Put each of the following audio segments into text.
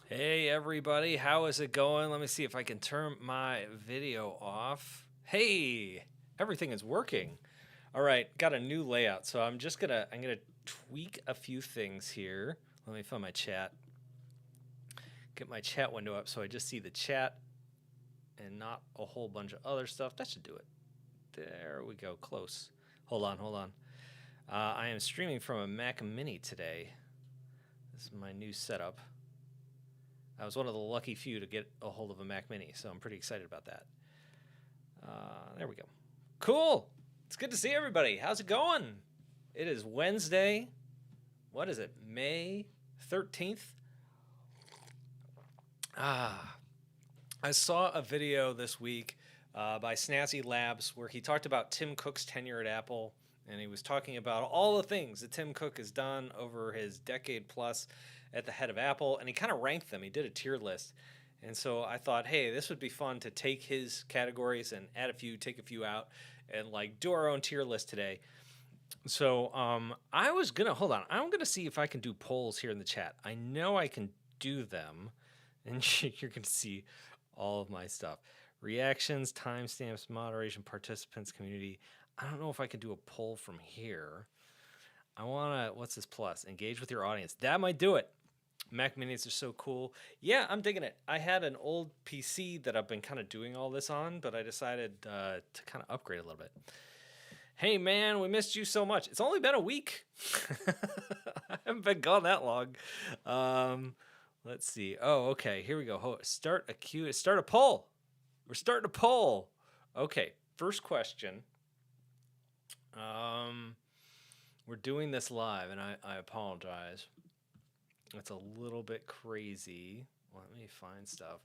Hey everybody, how is it going? Let me see if I can turn my video off. Hey, everything is working. All right, got a new layout, so I'm gonna tweak a few things here. Let me find my chat. Get my chat window up so I just see the chat and not a whole bunch of other stuff. That should do it. There we go, close. Hold on. I am streaming from a Mac Mini today. This is my new setup. I was one of the lucky few to get a hold of a Mac Mini, so I'm pretty excited about that. There we go. Cool. It's good to see everybody. How's it going? It is Wednesday. What is it? May 13th? I saw a video this week by Snazzy Labs where he talked about Tim Cook's tenure at Apple, and he was talking about all the things that Tim Cook has done over his decade plus at the head of Apple, and he kind of ranked them. He did a tier list. And so I thought, hey, this would be fun to take his categories and add a few, take a few out, and like do our own tier list today. So I was gonna hold on. I'm gonna see if I can do polls here in the chat. I know I can do them, and you're gonna see all of my stuff: reactions, timestamps, moderation, participants, community. I don't know if I can do a poll from here. I wanna. What's this plus? Engage with your audience. That might do it. Mac Minis are so cool. Yeah, I'm digging it. I had an old PC that I've been kind of doing all this on, but I decided to kind of upgrade a little bit. Hey man, we missed you so much. It's only been a week. I haven't been gone that long. Let's see. Oh, okay. Here we go. Start a poll. We're starting a poll. Okay. First question. We're doing this live, and I apologize. It's a little bit crazy. Let me find stuff.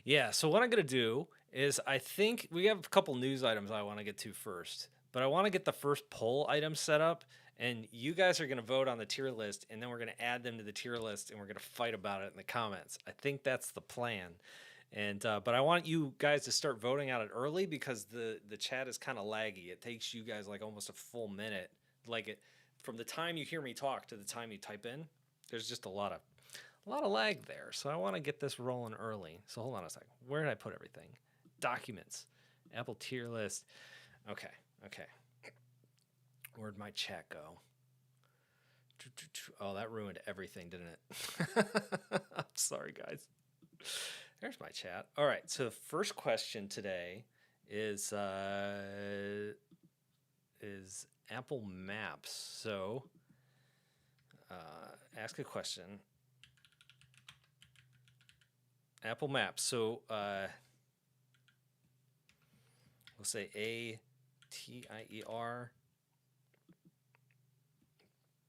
Yeah, so what I'm going to do is I think we have a couple news items I want to get to first, but I want to get the first poll item set up, and you guys are going to vote on the tier list, and then we're going to add them to the tier list, and we're going to fight about it in the comments. I think that's the plan. And but I want you guys to start voting on it early because the chat is kind of laggy. It takes you guys like almost a full minute, from the time you hear me talk to the time you type in. There's just a lot of lag there. So I want to get this rolling early. So hold on a second. Where did I put everything? Documents, Apple tier list. Okay. Where'd my chat go? Oh, that ruined everything, didn't it? I'm sorry, guys. There's my chat. All right. So the first question today is Apple Maps. So ask a question. Apple Maps. So we'll say ATIER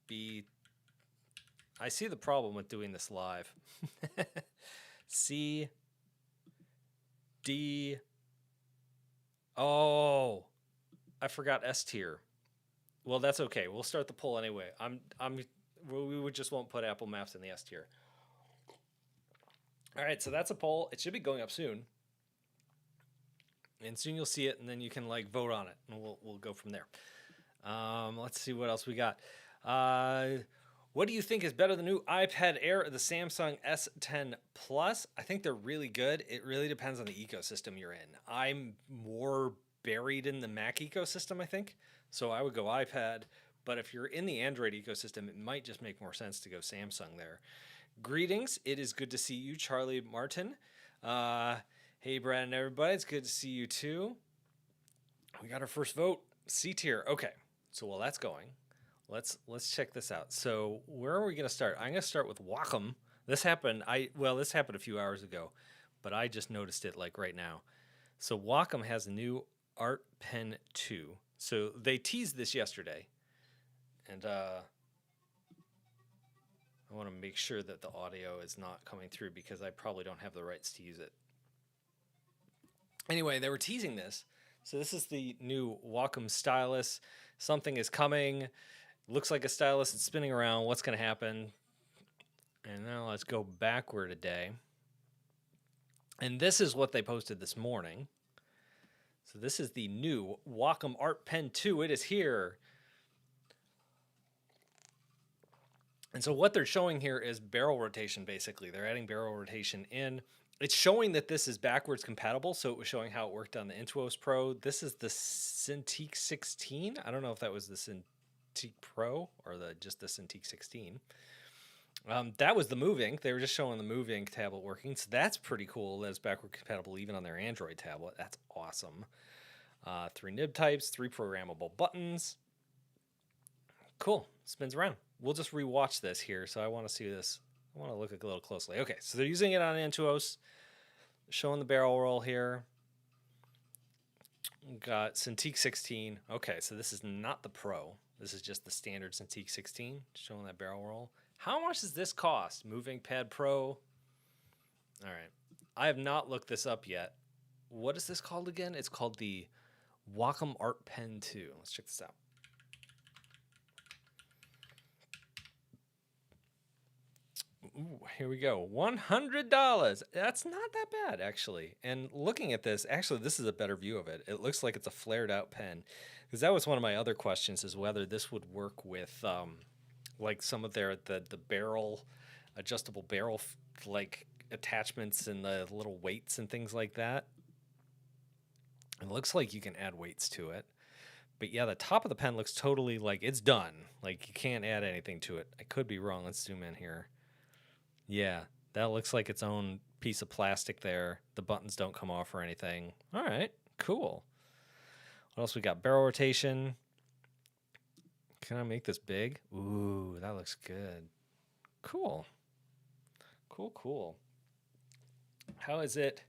B. I see the problem with doing this live. C D. Oh, I forgot S tier. Well, that's okay. We'll start the poll anyway. We just won't put Apple Maps in the S tier. All right, so that's a poll. It should be going up soon, and soon you'll see it, and then you can like vote on it, and we'll go from there. Let's see what else we got. What do you think is better, the new iPad Air or the Samsung S10 Plus? I think they're really good. It really depends on the ecosystem you're in. I'm more buried in the Mac ecosystem, I think, so I would go iPad. But if you're in the Android ecosystem, it might just make more sense to go Samsung there. Greetings. It is good to see you, Charlie Martin. Hey, Brad and everybody. It's good to see you too. We got our first vote. C tier. Okay. So while that's going, let's check this out. So where are we going to start? I'm going to start with Wacom. This happened a few hours ago, but I just noticed it like right now. So Wacom has a new Art Pen 2. So they teased this yesterday. And I want to make sure that the audio is not coming through because I probably don't have the rights to use it. Anyway, they were teasing this. So this is the new Wacom stylus. Something is coming. Looks like a stylus. It's spinning around. What's going to happen? And now let's go backward a day. And this is what they posted this morning. So this is the new Wacom Art Pen 2. It is here. And so what they're showing here is barrel rotation, basically. They're adding barrel rotation in. It's showing that this is backwards compatible, so it was showing how it worked on the Intuos Pro. This is the Cintiq 16. I don't know if that was the Cintiq Pro or just the Cintiq 16. That was the Moving. They were just showing the Moving tablet working, so that's pretty cool. That it's backward compatible even on their Android tablet. That's awesome. 3 nib types, 3 programmable buttons. Cool. Spins around. We'll just rewatch this here. So I want to see this. I want to look a little closely. Okay, so they're using it on Intuos. Showing the barrel roll here. We've got Cintiq 16. Okay, so this is not the Pro. This is just the standard Cintiq 16. Showing that barrel roll. How much does this cost? Moving Pad Pro. All right. I have not looked this up yet. What is this called again? It's called the Wacom Art Pen 2. Let's check this out. Ooh, here we go. $100. That's not that bad, actually. And looking at this, actually, this is a better view of it. It looks like it's a flared out pen. Because that was one of my other questions, is whether this would work with like some of the barrel, adjustable barrel like attachments and the little weights and things like that. It looks like you can add weights to it. But yeah, the top of the pen looks totally like it's done. Like you can't add anything to it. I could be wrong. Let's zoom in here. Yeah, that looks like its own piece of plastic there. The buttons don't come off or anything. All right, cool. What else we got? Barrel rotation. Can I make this big? Ooh, that looks good. Cool. Cool. How's it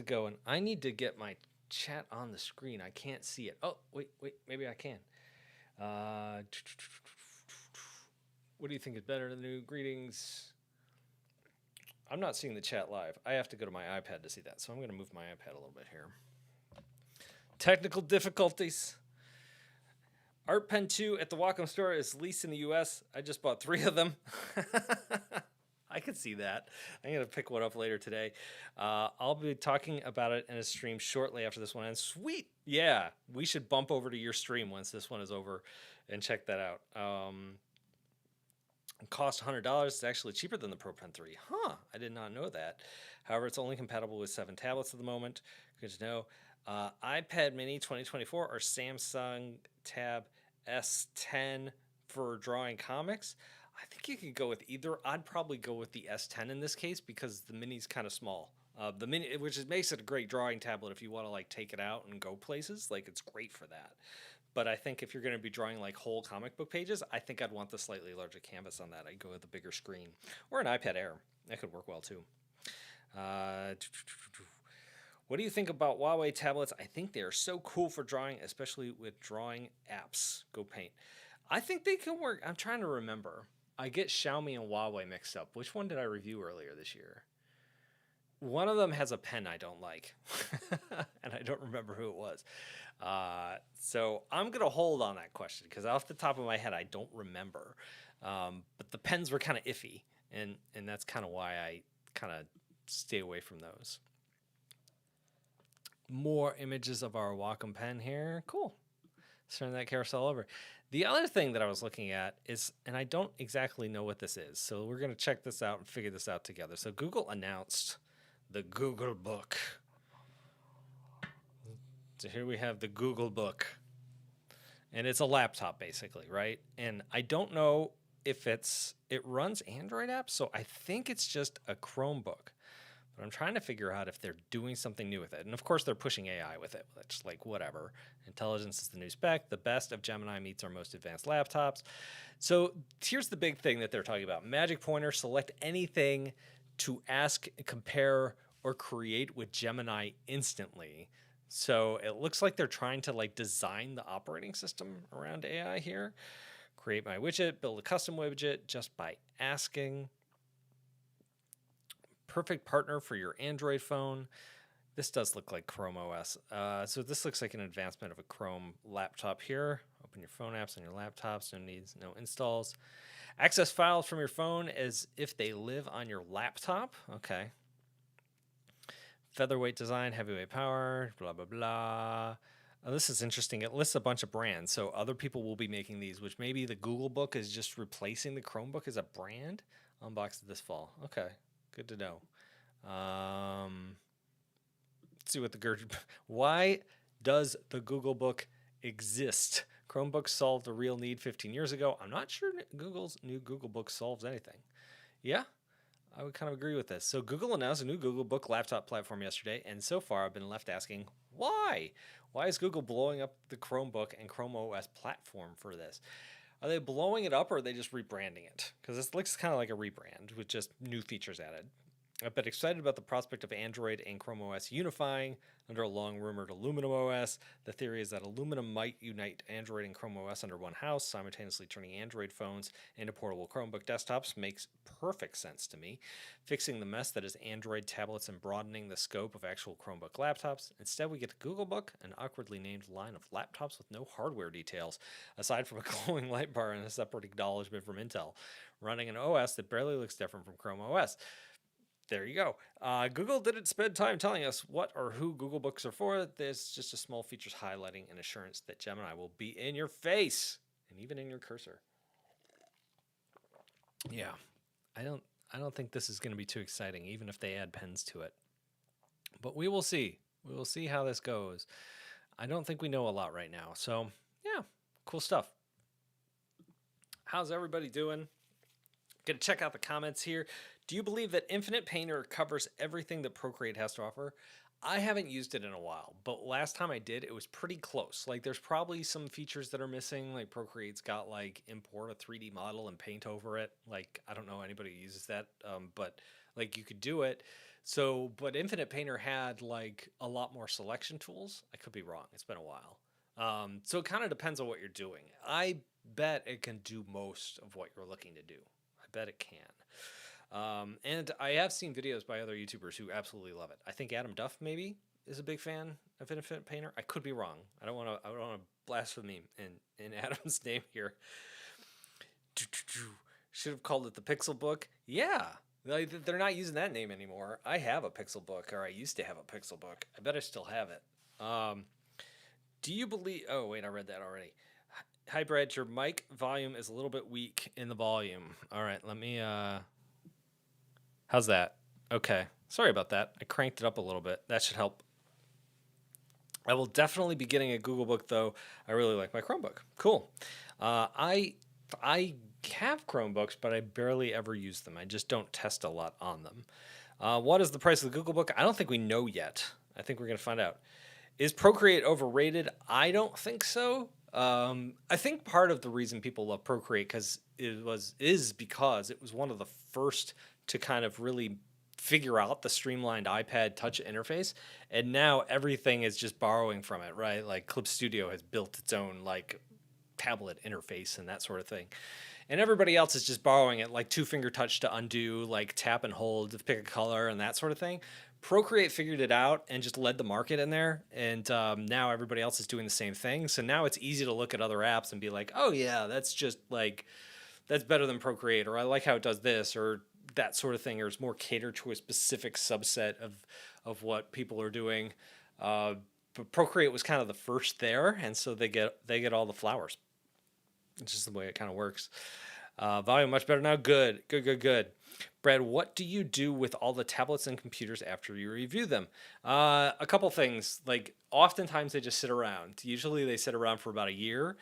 going? I need to get my chat on the screen. I can't see it. Oh, wait, maybe I can. What do you think is better than new greetings? I'm not seeing the chat live. I have to go to my iPad to see that, so I'm going to move my iPad a little bit here. Technical difficulties. Art Pen 2 at the Wacom store is leased in the US. I just bought 3 of them. I could see that. I'm going to pick one up later today. I'll be talking about it in a stream shortly after this one ends. Sweet. Yeah, we should bump over to your stream once this one is over and check that out. It costs $100. It's actually cheaper than the Pro Pen 3. Huh, I did not know that. However, it's only compatible with 7 tablets at the moment. Good to know. iPad Mini 2024 or Samsung Tab S10 for drawing comics. I think you could go with either. I'd probably go with the S10 in this case because the Mini's kind of small. The Mini, which makes it a great drawing tablet if you want to like take it out and go places. Like it's great for that. But I think if you're going to be drawing like whole comic book pages, I think I'd want the slightly larger canvas on that. I'd go with a bigger screen or an iPad Air. That could work well too. What do you think about Huawei tablets? I think they are so cool for drawing, especially with drawing apps. Go Paint. I think they can work. I'm trying to remember. I get Xiaomi and Huawei mixed up. Which one did I review earlier this year? One of them has a pen I don't like, and I don't remember who it was. So I'm going to hold on that question because off the top of my head, I don't remember. But the pens were kind of iffy, and that's kind of why I kind of stay away from those. More images of our Wacom pen here. Cool. Let's turn that carousel over. The other thing that I was looking at is, and I don't exactly know what this is, so we're going to check this out and figure this out together. So Google announced the Google Book. So here we have the Google Book. And it's a laptop, basically, right? And I don't know if it runs Android apps, so I think it's just a Chromebook. But I'm trying to figure out if they're doing something new with it. And of course, they're pushing AI with it. It's like, whatever. Intelligence is the new spec. The best of Gemini meets our most advanced laptops. So here's the big thing that they're talking about. Magic Pointer, select anything to ask, compare, or create with Gemini instantly. So it looks like they're trying to like design the operating system around AI here. Create my widget, build a custom widget just by asking. Perfect partner for your Android phone. This does look like Chrome OS. So this looks like an advancement of a Chrome laptop here. Open your phone apps on your laptops. No needs, no installs. Access files from your phone as if they live on your laptop. Okay. Featherweight design, heavyweight power, blah, blah, blah. Oh, this is interesting. It lists a bunch of brands, so other people will be making these, which maybe the Google Book is just replacing the Chromebook as a brand. Unboxed this fall. Okay, good to know. Um, let's see what the Why does the Google Book exist? Chromebooks solved a real need 15 years ago. I'm not sure Google's new Google Book solves anything. Yeah, I would kind of agree with this. So Google announced a new Google Book laptop platform yesterday, and so far I've been left asking, why? Why is Google blowing up the Chromebook and Chrome OS platform for this? Are they blowing it up or are they just rebranding it? Because this looks kind of like a rebrand with just new features added. I've been excited about the prospect of Android and Chrome OS unifying under a long rumored Aluminum OS. The theory is that Aluminum might unite Android and Chrome OS under one house, simultaneously turning Android phones into portable Chromebook desktops. Makes perfect sense to me. Fixing the mess that is Android tablets and broadening the scope of actual Chromebook laptops. Instead, we get the Google Book, an awkwardly named line of laptops with no hardware details, aside from a glowing light bar and a separate acknowledgement from Intel, running an OS that barely looks different from Chrome OS. There you go. Google didn't spend time telling us what or who Google Books are for. There's just a small features highlighting an assurance that Gemini will be in your face and even in your cursor. Yeah, I don't think this is going to be too exciting, even if they add pens to it. But we will see. We will see how this goes. I don't think we know a lot right now. So yeah, cool stuff. How's everybody doing? Gonna check out the comments here. Do you believe that Infinite Painter covers everything that Procreate has to offer? I haven't used it in a while, but last time I did, it was pretty close. Like, there's probably some features that are missing. Like, Procreate's got, like, import a 3D model and paint over it. Like, I don't know anybody who uses that, but, like, you could do it. So, but Infinite Painter had, like, a lot more selection tools. I could be wrong. It's been a while. So it kind of depends on what you're doing. I bet it can do most of what you're looking to do. I bet it can. And I have seen videos by other YouTubers who absolutely love it. I think Adam Duff maybe is a big fan of Infinite Painter. I could be wrong. I don't want to blaspheme in Adam's name here. Should have called it the Pixel Book. Yeah, they're not using that name anymore. I have a Pixel Book, or I used to have a Pixel Book. I bet I still have it. Do you believe? Oh wait, I read that already. Hi Brad, your mic volume is a little bit weak in the volume. All right, let me. How's that? Okay. Sorry about that. I cranked it up a little bit. That should help. I will definitely be getting a Google Book, though. I really like my Chromebook. Cool. I have Chromebooks, but I barely ever use them. I just don't test a lot on them. What is the price of the Google Book? I don't think we know yet. I think we're going to find out. Is Procreate overrated? I don't think so. I think part of the reason people love Procreate is because it was one of the first to kind of really figure out the streamlined iPad touch interface, and now everything is just borrowing from it, right? Like Clip Studio has built its own like tablet interface and that sort of thing, and everybody else is just borrowing it, like 2-finger touch to undo, like tap and hold to pick a color and that sort of thing. Procreate figured it out and just led the market in there, and now everybody else is doing the same thing. So now it's easy to look at other apps and be like, oh yeah, that's just like that's better than Procreate, or I like how it does this, or that sort of thing, or it's more catered to a specific subset of what people are doing. But Procreate was kind of the first there, and so they get all the flowers. It's just the way it kind of works. Volume much better now. Good. Brad, what do you do with all the tablets and computers after you review them? A couple things. Like, oftentimes they just sit around. Usually they sit around for about a year,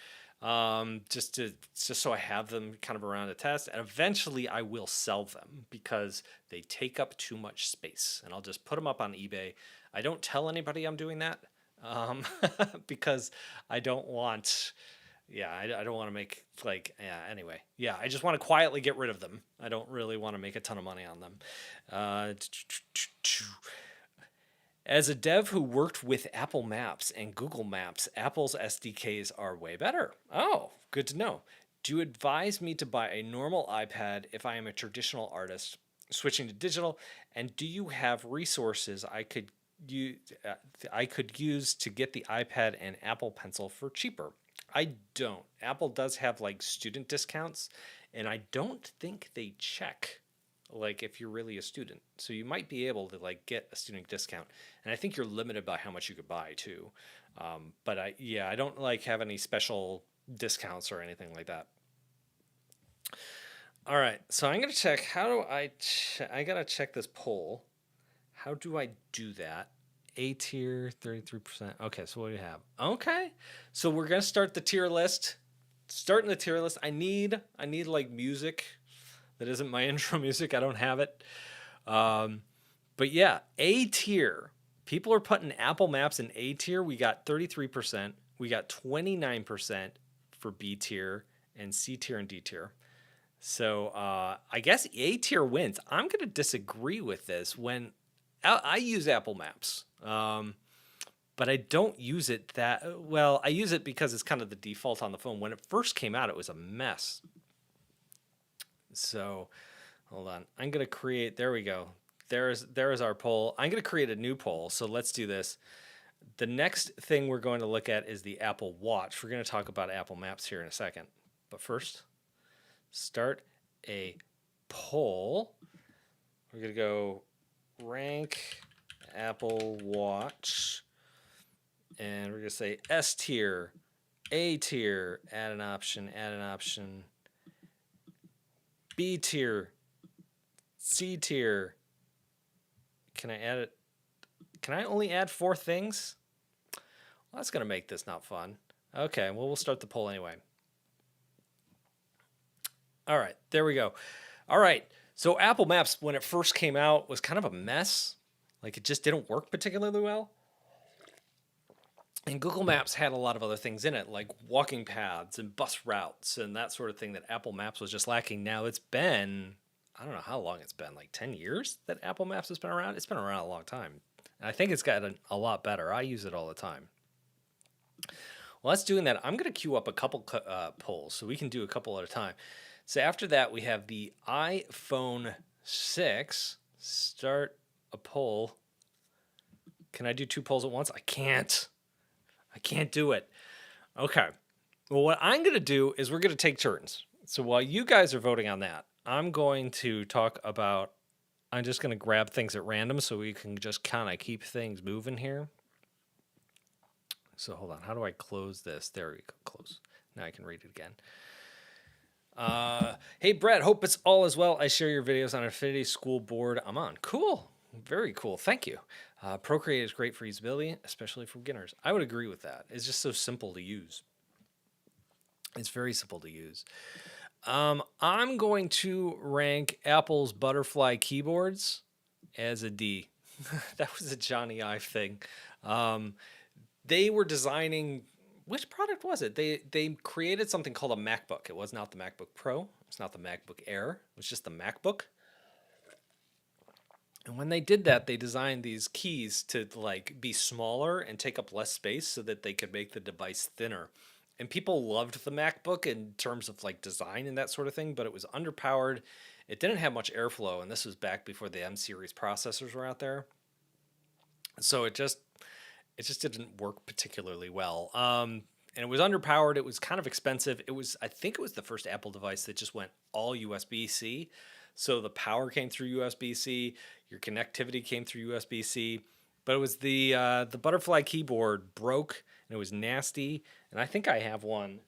just so I have them kind of around to test. And eventually I will sell them because they take up too much space. And I'll just put them up on eBay. I don't tell anybody I'm doing that, because I don't want... Yeah, I don't want to make anyway. Yeah, I just want to quietly get rid of them. I don't really want to make a ton of money on them. As a dev who worked with Apple Maps and Google Maps, Apple's SDKs are way better. Oh, good to know. Do you advise me to buy a normal iPad if I am a traditional artist switching to digital? And do you have resources I could use to get the iPad and Apple Pencil for cheaper? I don't. Apple does have like student discounts, and I don't think they check like if you're really a student. So you might be able to like get a student discount. And I think you're limited by how much you could buy too. But I don't like have any special discounts or anything like that. All right, so I'm gonna check. How do I? I gotta check this poll. How do I do that? A tier, 33%. Okay, so what do you have? Okay, so we're gonna start the tier list. Starting the tier list. I need like music that isn't my intro music. I don't have it. But yeah, A tier. People are putting Apple Maps in A tier. We got 33%. We got 29% for B tier and C tier and D tier. So I guess A tier wins. I'm going to disagree with this. When I use Apple Maps, but I don't use it that well. I use it because it's kind of the default on the phone. When it first came out, it was a mess. So hold on. I'm going to create. There we go. There is our poll. I'm going to create a new poll. So let's do this. The next thing we're going to look at is the Apple Watch. We're going to talk about Apple Maps here in a second. But first, start a poll. We're going to go rank Apple Watch. And we're going to say S tier, A tier, add an option, B tier, C tier. Can I add it? Can I only add 4 things? Well, that's going to make this not fun. Okay, well, we'll start the poll anyway. All right, there we go. All right, so Apple Maps, when it first came out, was kind of a mess. Like, it just didn't work particularly well. And Google Maps had a lot of other things in it, like walking paths and bus routes and that sort of thing that Apple Maps was just lacking. Now it's been, I don't know how long it's been, like 10 years that Apple Maps has been around. It's been around a long time. And I think it's gotten a lot better. I use it all the time. Well, that's doing that. I'm going to queue up a couple polls so we can do a couple at a time. So after that, we have the iPhone 6. Start a poll. Can I do 2 polls at once? I can't do it. Okay. Well, what I'm going to do is we're going to take turns. So while you guys are voting on that, I'm going to talk about, I'm just going to grab things at random so we can just kind of keep things moving here. So hold on. How do I close this? There we go. Close. Now I can read it again. Hey, Brett. Hope it's all as well. I share your videos on Affinity School Board I'm on. Cool. Very cool. Thank you. Procreate is great for usability, especially for beginners. I would agree with that. It's just so simple to use. It's very simple to use. I'm going to rank Apple's butterfly keyboards as a D. That was a Johnny Ive thing. They were designing, which product was it? They created something called a MacBook. It was not the MacBook Pro. It's not the MacBook Air. It was just the MacBook. And when they did that, they designed these keys to like be smaller and take up less space so that they could make the device thinner. And people loved the MacBook in terms of like design and that sort of thing, but it was underpowered. It didn't have much airflow, and this was back before the M series processors were out there. So it just didn't work particularly well. And it was underpowered. It was kind of expensive. I think it was the first Apple device that just went all USB-C. So the power came through USB-C, your connectivity came through USB-C, but it was the butterfly keyboard broke and it was nasty. And I think I have one.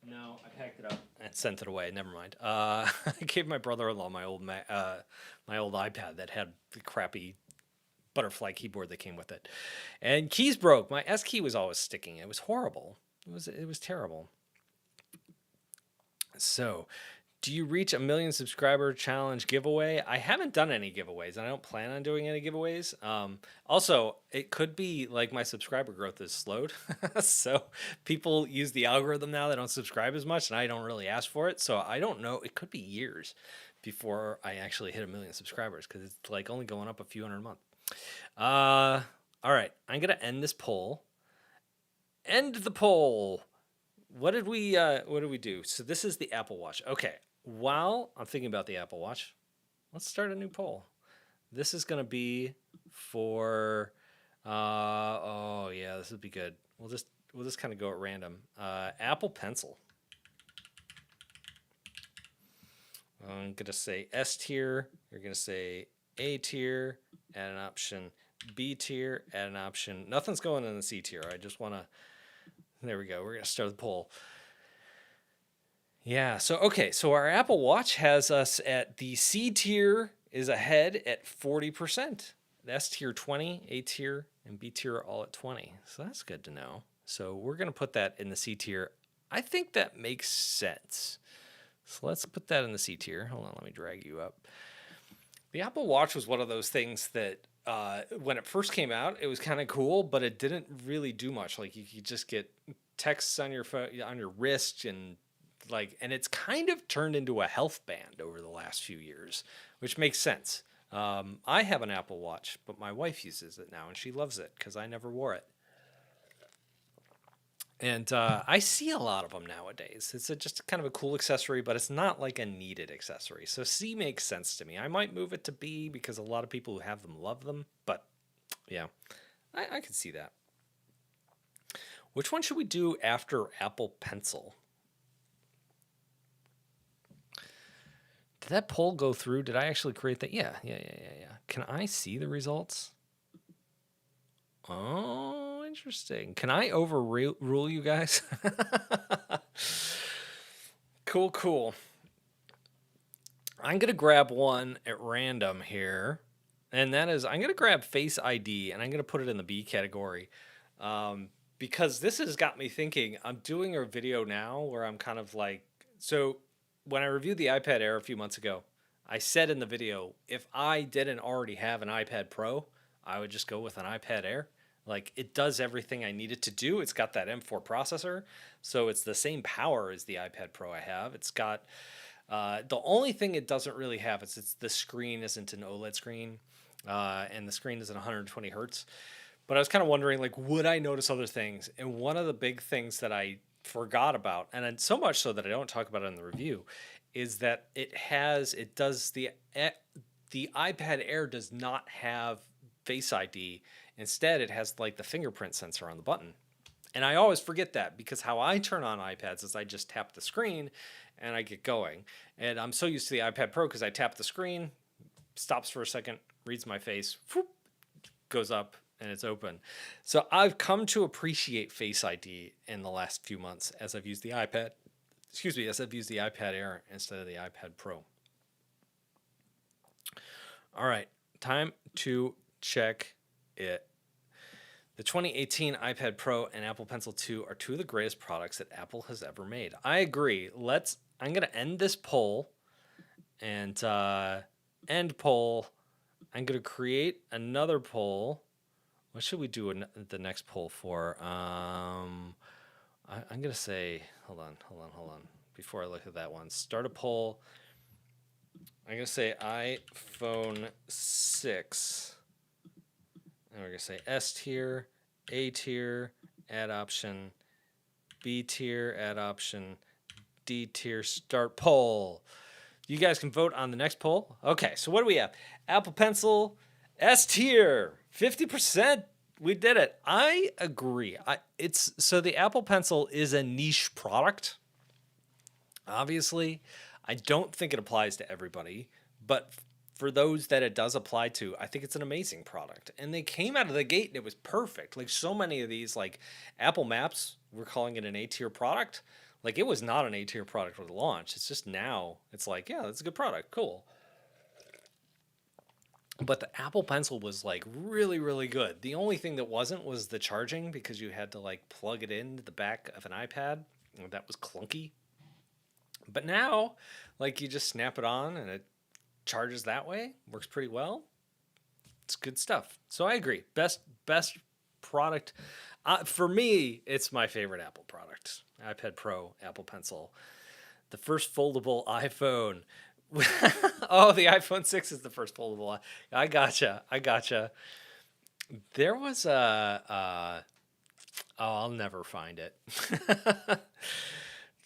No, I packed it up and sent it away. Never mind. I gave my brother-in-law my old iPad that had the crappy butterfly keyboard that came with it, and keys broke. My S key was always sticking. It was horrible. It was terrible. So, do you reach a 1 million subscriber challenge giveaway? I haven't done any giveaways, and I don't plan on doing any giveaways. Also, it could be like my subscriber growth is slowed. So people use the algorithm now. They don't subscribe as much, and I don't really ask for it. So I don't know. It could be years before I actually hit 1 million subscribers because it's like only going up a few hundred a month. All right. I'm going to end this poll. End the poll. What did we do? So this is the Apple Watch. Okay. While I'm thinking about the Apple Watch, let's start a new poll. This is going to be for, oh yeah, this would be good. We'll just kind of go at random. Apple Pencil. I'm going to say S tier. You're going to say A tier, add an option. B tier, add an option. Nothing's going in the C tier. I just want to, there we go. We're going to start the poll. Yeah, so okay, so our Apple Watch has us at the C tier is ahead at 40%. S tier 20, A tier, and B tier all at 20. So that's good to know. So we're going to put that in the C tier. I think that makes sense. So let's put that in the C tier. Hold on, let me drag you up. The Apple Watch was one of those things that when it first came out, it was kind of cool, but it didn't really do much. Like you could just get texts on your phone, on your wrist, and it's kind of turned into a health band over the last few years, which makes sense. I have an Apple Watch, but my wife uses it now, and she loves it because I never wore it. And I see a lot of them nowadays. It's just kind of a cool accessory, but it's not like a needed accessory. So C makes sense to me. I might move it to B because a lot of people who have them love them. But yeah, I can see that. Which one should we do after Apple Pencil? Did that poll go through? Did I actually create that? Yeah. Can I see the results? Oh, interesting. Can I overrule you guys? Cool. I'm going to grab one at random here. And that is, I'm going to grab Face ID and I'm going to put it in the B category. Because this has got me thinking. I'm doing a video now where I'm kind of like, so when I reviewed the iPad Air a few months ago, I said in the video, if I didn't already have an iPad Pro, I would just go with an iPad Air. Like, it does everything I need it to do. It's got that M4 processor, so it's the same power as the iPad Pro I have. It's got the only thing it doesn't really have is the screen isn't an OLED screen, and the screen isn't 120 hertz. But I was kind of wondering, like, would I notice other things? And one of the big things that I forgot about, and so much so that I don't talk about it in the review, is that the iPad Air does not have Face ID. Instead, it has like the fingerprint sensor on the button. And I always forget that because how I turn on iPads is I just tap the screen and I get going. And I'm so used to the iPad Pro because I tap the screen, stops for a second, reads my face, whoop, goes up, and it's open. So I've come to appreciate Face ID in the last few months as I've used the iPad. As I've used the iPad Air instead of the iPad Pro. All right, time to check it. The 2018 iPad Pro and Apple Pencil 2 are two of the greatest products that Apple has ever made. I agree. I'm going to end this poll and end poll. I'm going to create another poll. What should we do the next poll for? I'm going to say, hold on. Before I look at that one, start a poll. I'm going to say iPhone 6. And we're going to say S tier, A tier, add option, B tier, add option, D tier, start poll. You guys can vote on the next poll. Okay, so what do we have? Apple Pencil, S tier, 50%. We did it. I agree. So the Apple Pencil is a niche product. Obviously, I don't think it applies to everybody, but for those that it does apply to, I think it's an amazing product. And they came out of the gate and it was perfect. Like so many of these, like Apple Maps, we're calling it an A-tier product. Like it was not an A-tier product with the launch. It's just now it's like, yeah, that's a good product. Cool. But the Apple Pencil was like really, really good. The only thing that wasn't was the charging because you had to like plug it into the back of an iPad. And that was clunky. But now, like you just snap it on and it charges that way. Works pretty well. It's good stuff. So I agree. Best product. For me, it's my favorite Apple product. iPad Pro, Apple Pencil. The first foldable iPhone. Oh, the iPhone 6 is the first foldable. I gotcha. There was I'll never find it.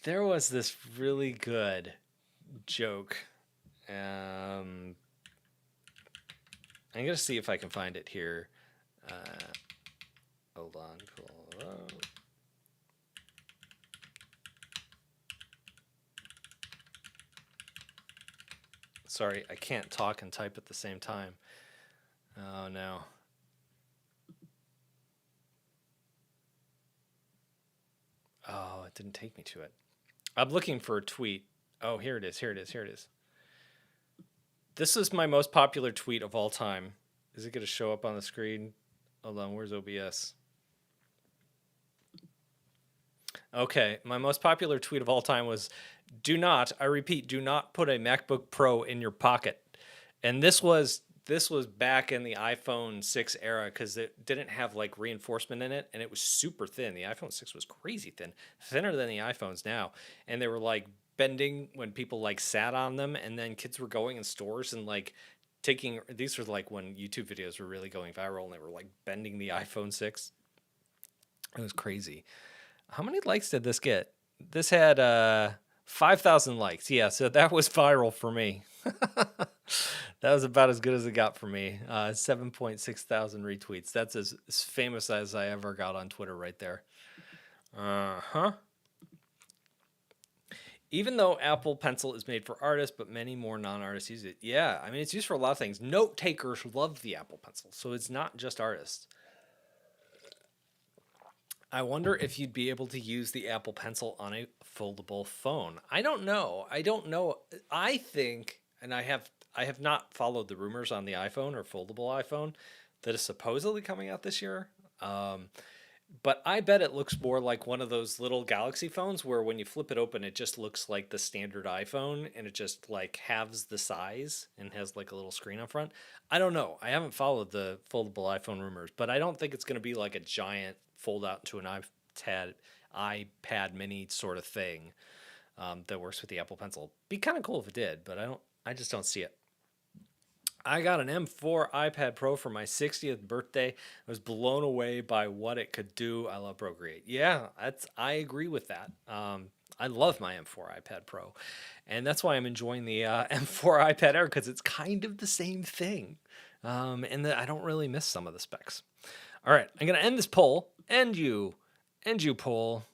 There was this really good joke. I'm going to see if I can find it here. Hold on. Cool. Sorry, I can't talk and type at the same time. Oh, no. Oh, it didn't take me to it. I'm looking for a tweet. Oh, here it is. Here it is. Here it is. This is my most popular tweet of all time. Is it going to show up on the screen? Hold on. Where's OBS? Okay. My most popular tweet of all time was, do not, I repeat, do not put a MacBook Pro in your pocket. And this was back in the iPhone 6 era because it didn't have like reinforcement in it, and it was super thin. The iPhone 6 was crazy thin, thinner than the iPhones now, and they were like bending when people like sat on them, and then kids were going in stores and like taking, these were like when YouTube videos were really going viral, and they were like bending the iPhone 6. It was crazy. How many likes did this get? This had 5,000 likes. Yeah, so that was viral for me. That was about as good as it got for me. 7.6 thousand retweets. That's as famous as I ever got on Twitter right there. Uh-huh. Even though Apple Pencil is made for artists, but many more non-artists use it. Yeah, I mean, it's used for a lot of things. Note takers love the Apple Pencil, so it's not just artists. I wonder if you'd be able to use the Apple Pencil on a foldable phone. I don't know. I think, and I have not followed the rumors on the iPhone or foldable iPhone that is supposedly coming out this year. But I bet it looks more like one of those little Galaxy phones where when you flip it open, it just looks like the standard iPhone, and it just like halves the size and has like a little screen up front. I don't know. I haven't followed the foldable iPhone rumors, but I don't think it's going to be like a giant fold out into an iPad mini sort of thing that works with the Apple Pencil. Be kind of cool if it did, but I just don't see it. I got an M4 iPad Pro for my 60th birthday. I was blown away by what it could do. I love Procreate. Yeah, I agree with that. I love my M4 iPad Pro, and that's why I'm enjoying the M4 iPad Air, because it's kind of the same thing, and I don't really miss some of the specs. All right, I'm gonna end this poll. End you poll.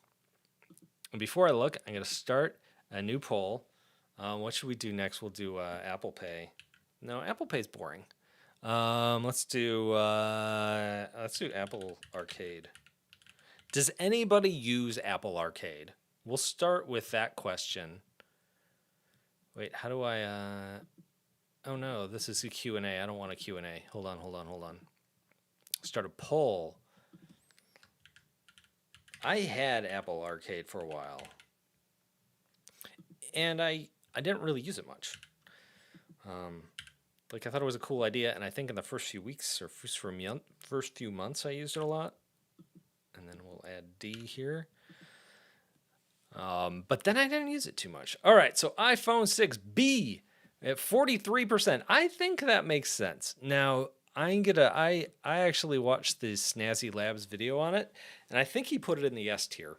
And before I look, I'm gonna start a new poll. What should we do next? We'll do Apple Pay. No, Apple Pay's boring. Let's do Apple Arcade. Does anybody use Apple Arcade? We'll start with that question. Wait, how do I? Oh no, this is a Q&A. I don't want a Q&A. Hold on. Start a poll. I had Apple Arcade for a while, and I didn't really use it much. Like, I thought it was a cool idea, and I think in the first few weeks or first few months I used it a lot. And then we'll add D here. But then I didn't use it too much. All right, so iPhone 6B at 43%. I think that makes sense. Now, I actually watched the Snazzy Labs video on it, and I think he put it in the S tier.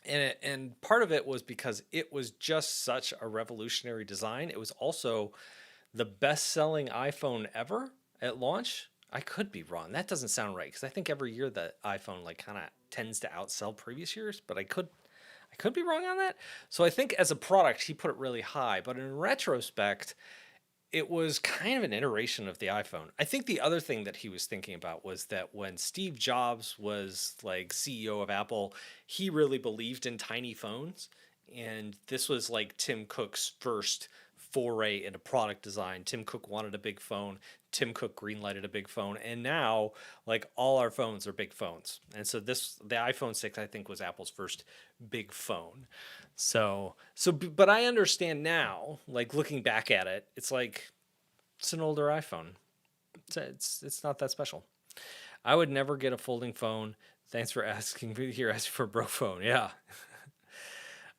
And part of it was because it was just such a revolutionary design. It was also the best-selling iPhone ever at launch. I could be wrong. That doesn't sound right, because I think every year the iPhone like kind of tends to outsell previous years, but I could be wrong on that. So I think as a product, he put it really high. But in retrospect, it was kind of an iteration of the iPhone. I think the other thing that he was thinking about was that when Steve Jobs was like CEO of Apple, he really believed in tiny phones. And this was like Tim Cook's first foray into product design. Tim Cook wanted a big phone. Tim Cook greenlighted a big phone. And now, like, all our phones are big phones. And so the iPhone 6, I think, was Apple's first big phone. But I understand now, like, looking back at it, it's like, it's an older iPhone. It's not that special. I would never get a folding phone. Thanks for asking for a broke phone. Yeah.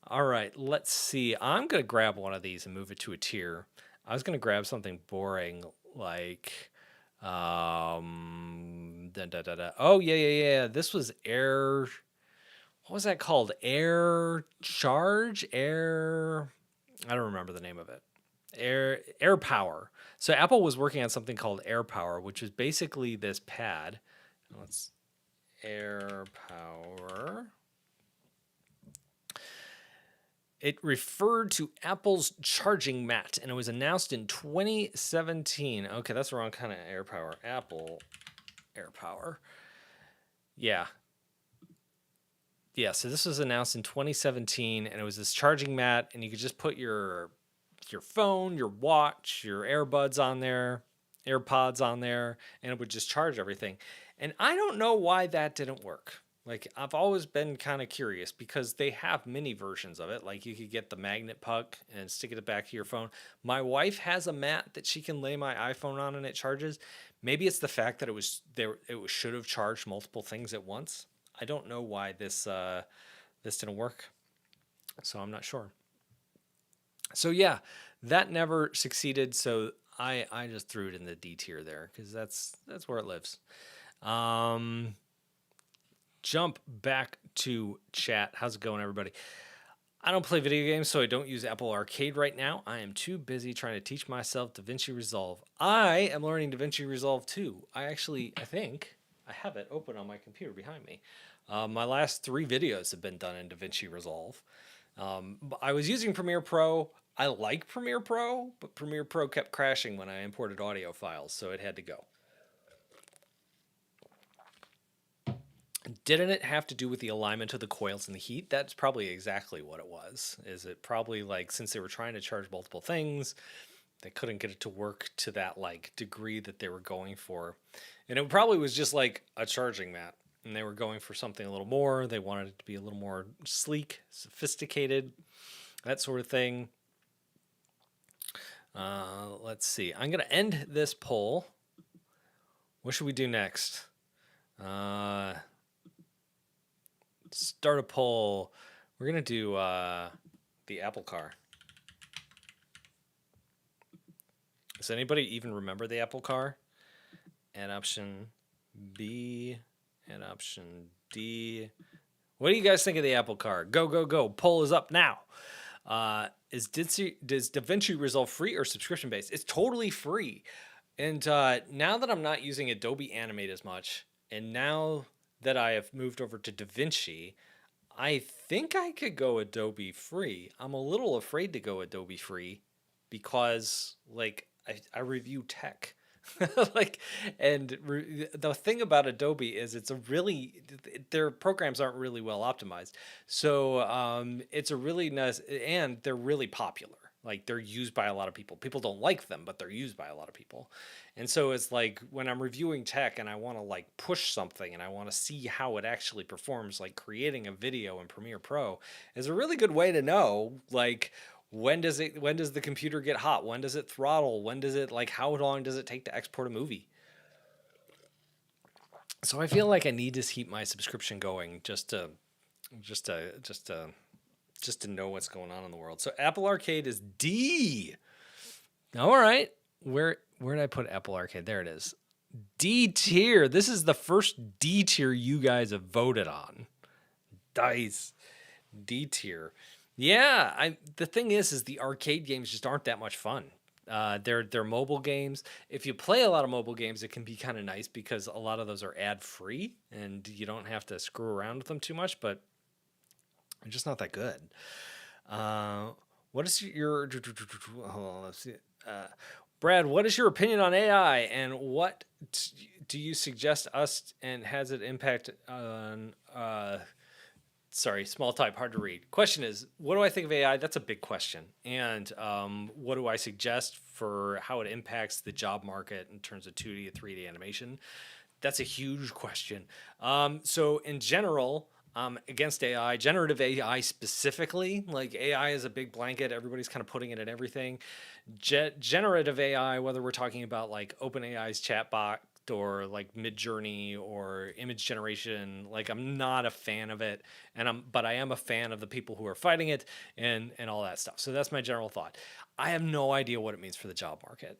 All right, let's see. I'm going to grab one of these and move it to a tier. I was going to grab something boring like, Oh, yeah. This was Air, what was that called? Air Charge? I don't remember the name of it. Air Power. So Apple was working on something called Air Power, which is basically this pad. Let's Air Power. It referred to Apple's charging mat, and it was announced in 2017. Okay, that's the wrong kind of AirPower. Apple AirPower. Yeah. Yeah, so this was announced in 2017, and it was this charging mat, and you could just put your phone, your watch, your AirBuds on there, AirPods on there, and it would just charge everything. And I don't know why that didn't work. Like, I've always been kind of curious because they have mini versions of it. Like, you could get the magnet puck and stick it back to your phone. My wife has a mat that she can lay my iPhone on and it charges. Maybe it's the fact that it was there. Should have charged multiple things at once. I don't know why this didn't work, so I'm not sure. So yeah, that never succeeded. So I just threw it in the D tier there because that's where it lives. Jump back to chat. How's it going, everybody? I don't play video games, so I don't use Apple Arcade right now. I am too busy trying to teach myself DaVinci Resolve. I am learning DaVinci Resolve too. I think I have it open on my computer behind me. My last 3 videos have been done in DaVinci Resolve. I was using Premiere Pro. I like Premiere Pro, but Premiere Pro kept crashing when I imported audio files, so it had to go. Didn't it have to do with the alignment of the coils and the heat? That's probably exactly what it was. Is it probably like, since they were trying to charge multiple things, they couldn't get it to work to that like degree that they were going for. And it probably was just like a charging mat. And they were going for something a little more. They wanted it to be a little more sleek, sophisticated, that sort of thing. Let's see. I'm going to end this poll. What should we do next? Start a poll. We're going to do the Apple car. Does anybody even remember the Apple car? And option B and option D. What do you guys think of the Apple car? Go, go, go. Poll is up now. Does DaVinci Resolve free or subscription based? It's totally free. And now that I'm not using Adobe Animate as much, and now that I have moved over to DaVinci, I think I could go Adobe free. I'm a little afraid to go Adobe free because like I review tech. The thing about Adobe is their programs aren't really well optimized. So it's a really nice, and they're really popular. Like they're used by a lot of people. People don't like them, but they're used by a lot of people. And so it's like when I'm reviewing tech and I want to like push something and I want to see how it actually performs, like creating a video in Premiere Pro is a really good way to know like when does the computer get hot? When does it throttle? When does it like how long does it take to export a movie? So I feel like I need to keep my subscription going just to know what's going on in the world. So Apple Arcade is D. All right. Where did I put Apple Arcade? There it is. D tier. This is the first D tier you guys have voted on. Dice. D tier. Yeah, the thing is the arcade games just aren't that much fun. They're mobile games. If you play a lot of mobile games, it can be kind of nice because a lot of those are ad free and you don't have to screw around with them too much, but they're just not that good. What is your hold on, let's see. Brad, what is your opinion on AI and what do you suggest us and has it impact on sorry, small type, hard to read. Question is, what do I think of AI? That's a big question. And what do I suggest for how it impacts the job market in terms of 2D and 3D animation? That's a huge question. So in general, against AI, generative AI specifically, like AI is a big blanket. Everybody's kind of putting it in everything. Generative AI, whether we're talking about like OpenAI's chatbot or like Midjourney or image generation, like I'm not a fan of it, but I am a fan of the people who are fighting it and all that stuff. So that's my general thought. I have no idea what it means for the job market.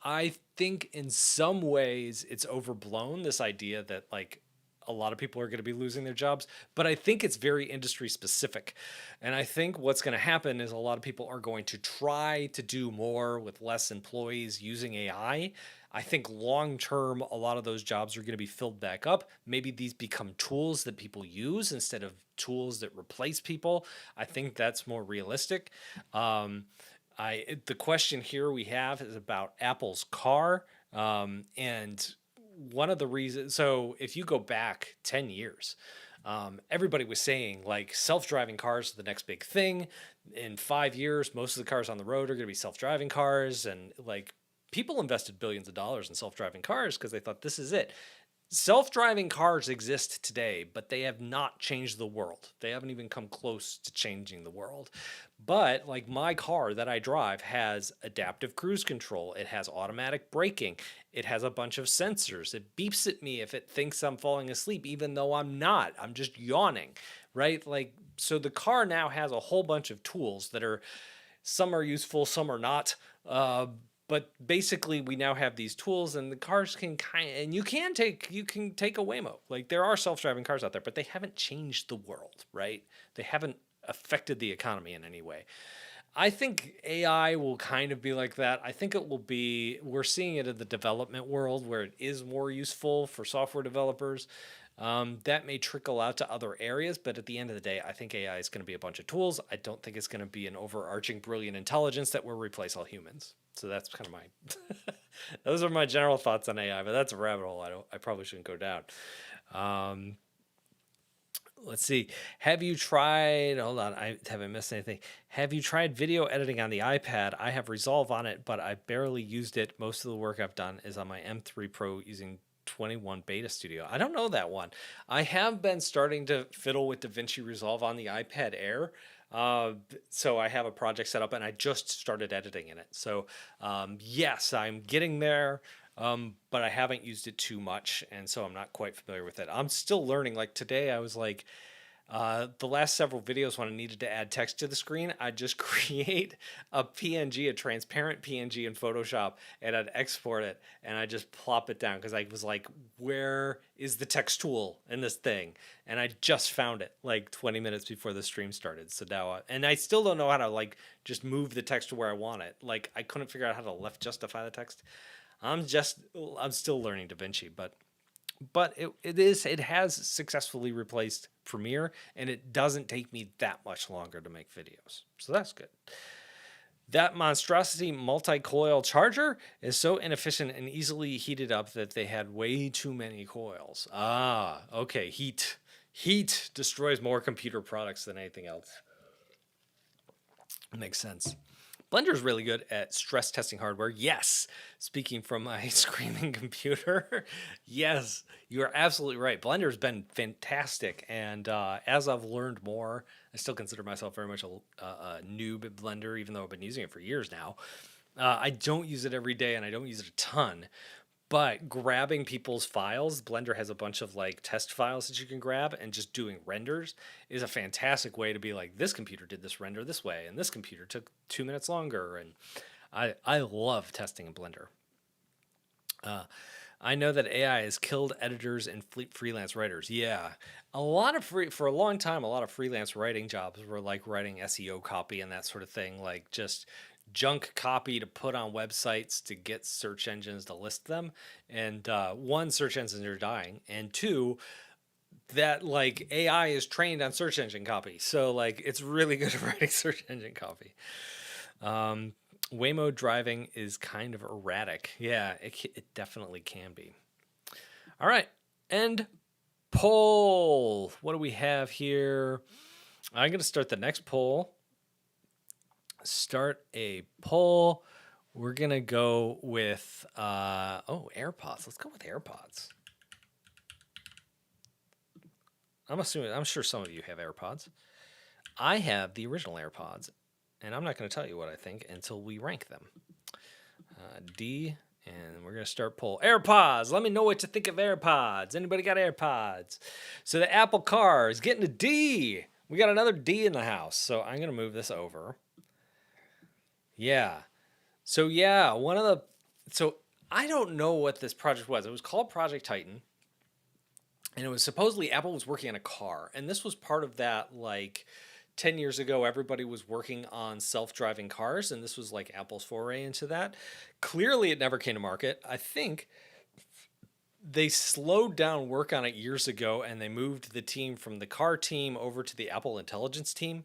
I think in some ways it's overblown, this idea that like a lot of people are going to be losing their jobs, but I think it's very industry specific. And I think what's going to happen is a lot of people are going to try to do more with less employees using AI. I think long term, a lot of those jobs are going to be filled back up. Maybe these become tools that people use instead of tools that replace people. I think that's more realistic. Um, the question here we have is about Apple's car, and one of the reasons. So if you go back 10 years, everybody was saying like self-driving cars are the next big thing. In 5 years, most of the cars on the road are going to be self-driving cars, and like people invested billions of dollars in self-driving cars because they thought this is it. Self-driving cars exist today, but they have not changed the world. They haven't even come close to changing the world. But like my car that I drive has adaptive cruise control. It has automatic braking. It has a bunch of sensors. It beeps at me if it thinks I'm falling asleep, even though I'm not. I'm just yawning, right? Like, so the car now has a whole bunch of tools that are, some are useful, some are not. But basically, we now have these tools, and the cars can and you can take a Waymo. Like there are self-driving cars out there, but they haven't changed the world, right? They haven't affected the economy in any way. I think AI will kind of be like that. I think it will be, we're seeing it in the development world where it is more useful for software developers. That may trickle out to other areas, but at the end of the day, I think AI is going to be a bunch of tools. I don't think it's going to be an overarching brilliant intelligence that will replace all humans. So that's kind of my, those are my general thoughts on AI, but that's a rabbit hole I probably shouldn't go down. Let's see. Have you tried, hold on, I haven't missed anything. Have you tried video editing on the iPad? I have Resolve on it, but I barely used it. Most of the work I've done is on my M3 Pro using 21 Beta Studio. I don't know that one. I have been starting to fiddle with DaVinci Resolve on the iPad Air. So I have a project set up and I just started editing in it. So yes, I'm getting there. But I haven't used it too much, and so I'm not quite familiar with it. I'm still learning. Like today, I was like, the last several videos when I needed to add text to the screen, I'd just create a PNG, a transparent PNG in Photoshop, and I'd export it, and I just plop it down because I was like, where is the text tool in this thing? And I just found it like 20 minutes before the stream started. So now, and I still don't know how to like just move the text to where I want it. Like I couldn't figure out how to left justify the text. I'm still learning DaVinci, but it has successfully replaced Premiere, and it doesn't take me that much longer to make videos. So that's good. That monstrosity multi-coil charger is so inefficient and easily heated up that they had way too many coils. Ah, okay. Heat destroys more computer products than anything else. Makes sense. Blender is really good at stress testing hardware. Yes. Speaking from my screaming computer. Yes, you are absolutely right. Blender has been fantastic. And as I've learned more, I still consider myself very much a noob at Blender, even though I've been using it for years now. I don't use it every day and I don't use it a ton. But grabbing people's files, Blender has a bunch of like test files that you can grab, and just doing renders is a fantastic way to be like, this computer did this render this way, and this computer took 2 minutes longer. And I love testing in Blender. I know that AI has killed editors and freelance writers. Yeah, for a long time, a lot of freelance writing jobs were like writing SEO copy and that sort of thing, like just junk copy to put on websites to get search engines to list them. And one, search engines are dying, and two, that like AI is trained on search engine copy, so like it's really good at writing search engine copy. Waymo driving is kind of erratic. Yeah, it definitely can be. All right, and poll. What do we have here? I'm going to start the next poll. Start a poll. We're going to go with, AirPods. Let's go with AirPods. I'm sure some of you have AirPods. I have the original AirPods, and I'm not going to tell you what I think until we rank them. D, and we're going to start poll. AirPods. Let me know what you think of AirPods. Anybody got AirPods? So the Apple car is getting a D. We got another D in the house. So I'm going to move this over. Yeah. So I don't know what this project was. It was called Project Titan. And it was supposedly Apple was working on a car. And this was part of that like 10 years ago, everybody was working on self-driving cars, and this was like Apple's foray into that. Clearly, it never came to market. I think they slowed down work on it years ago, and they moved the team from the car team over to the Apple Intelligence team.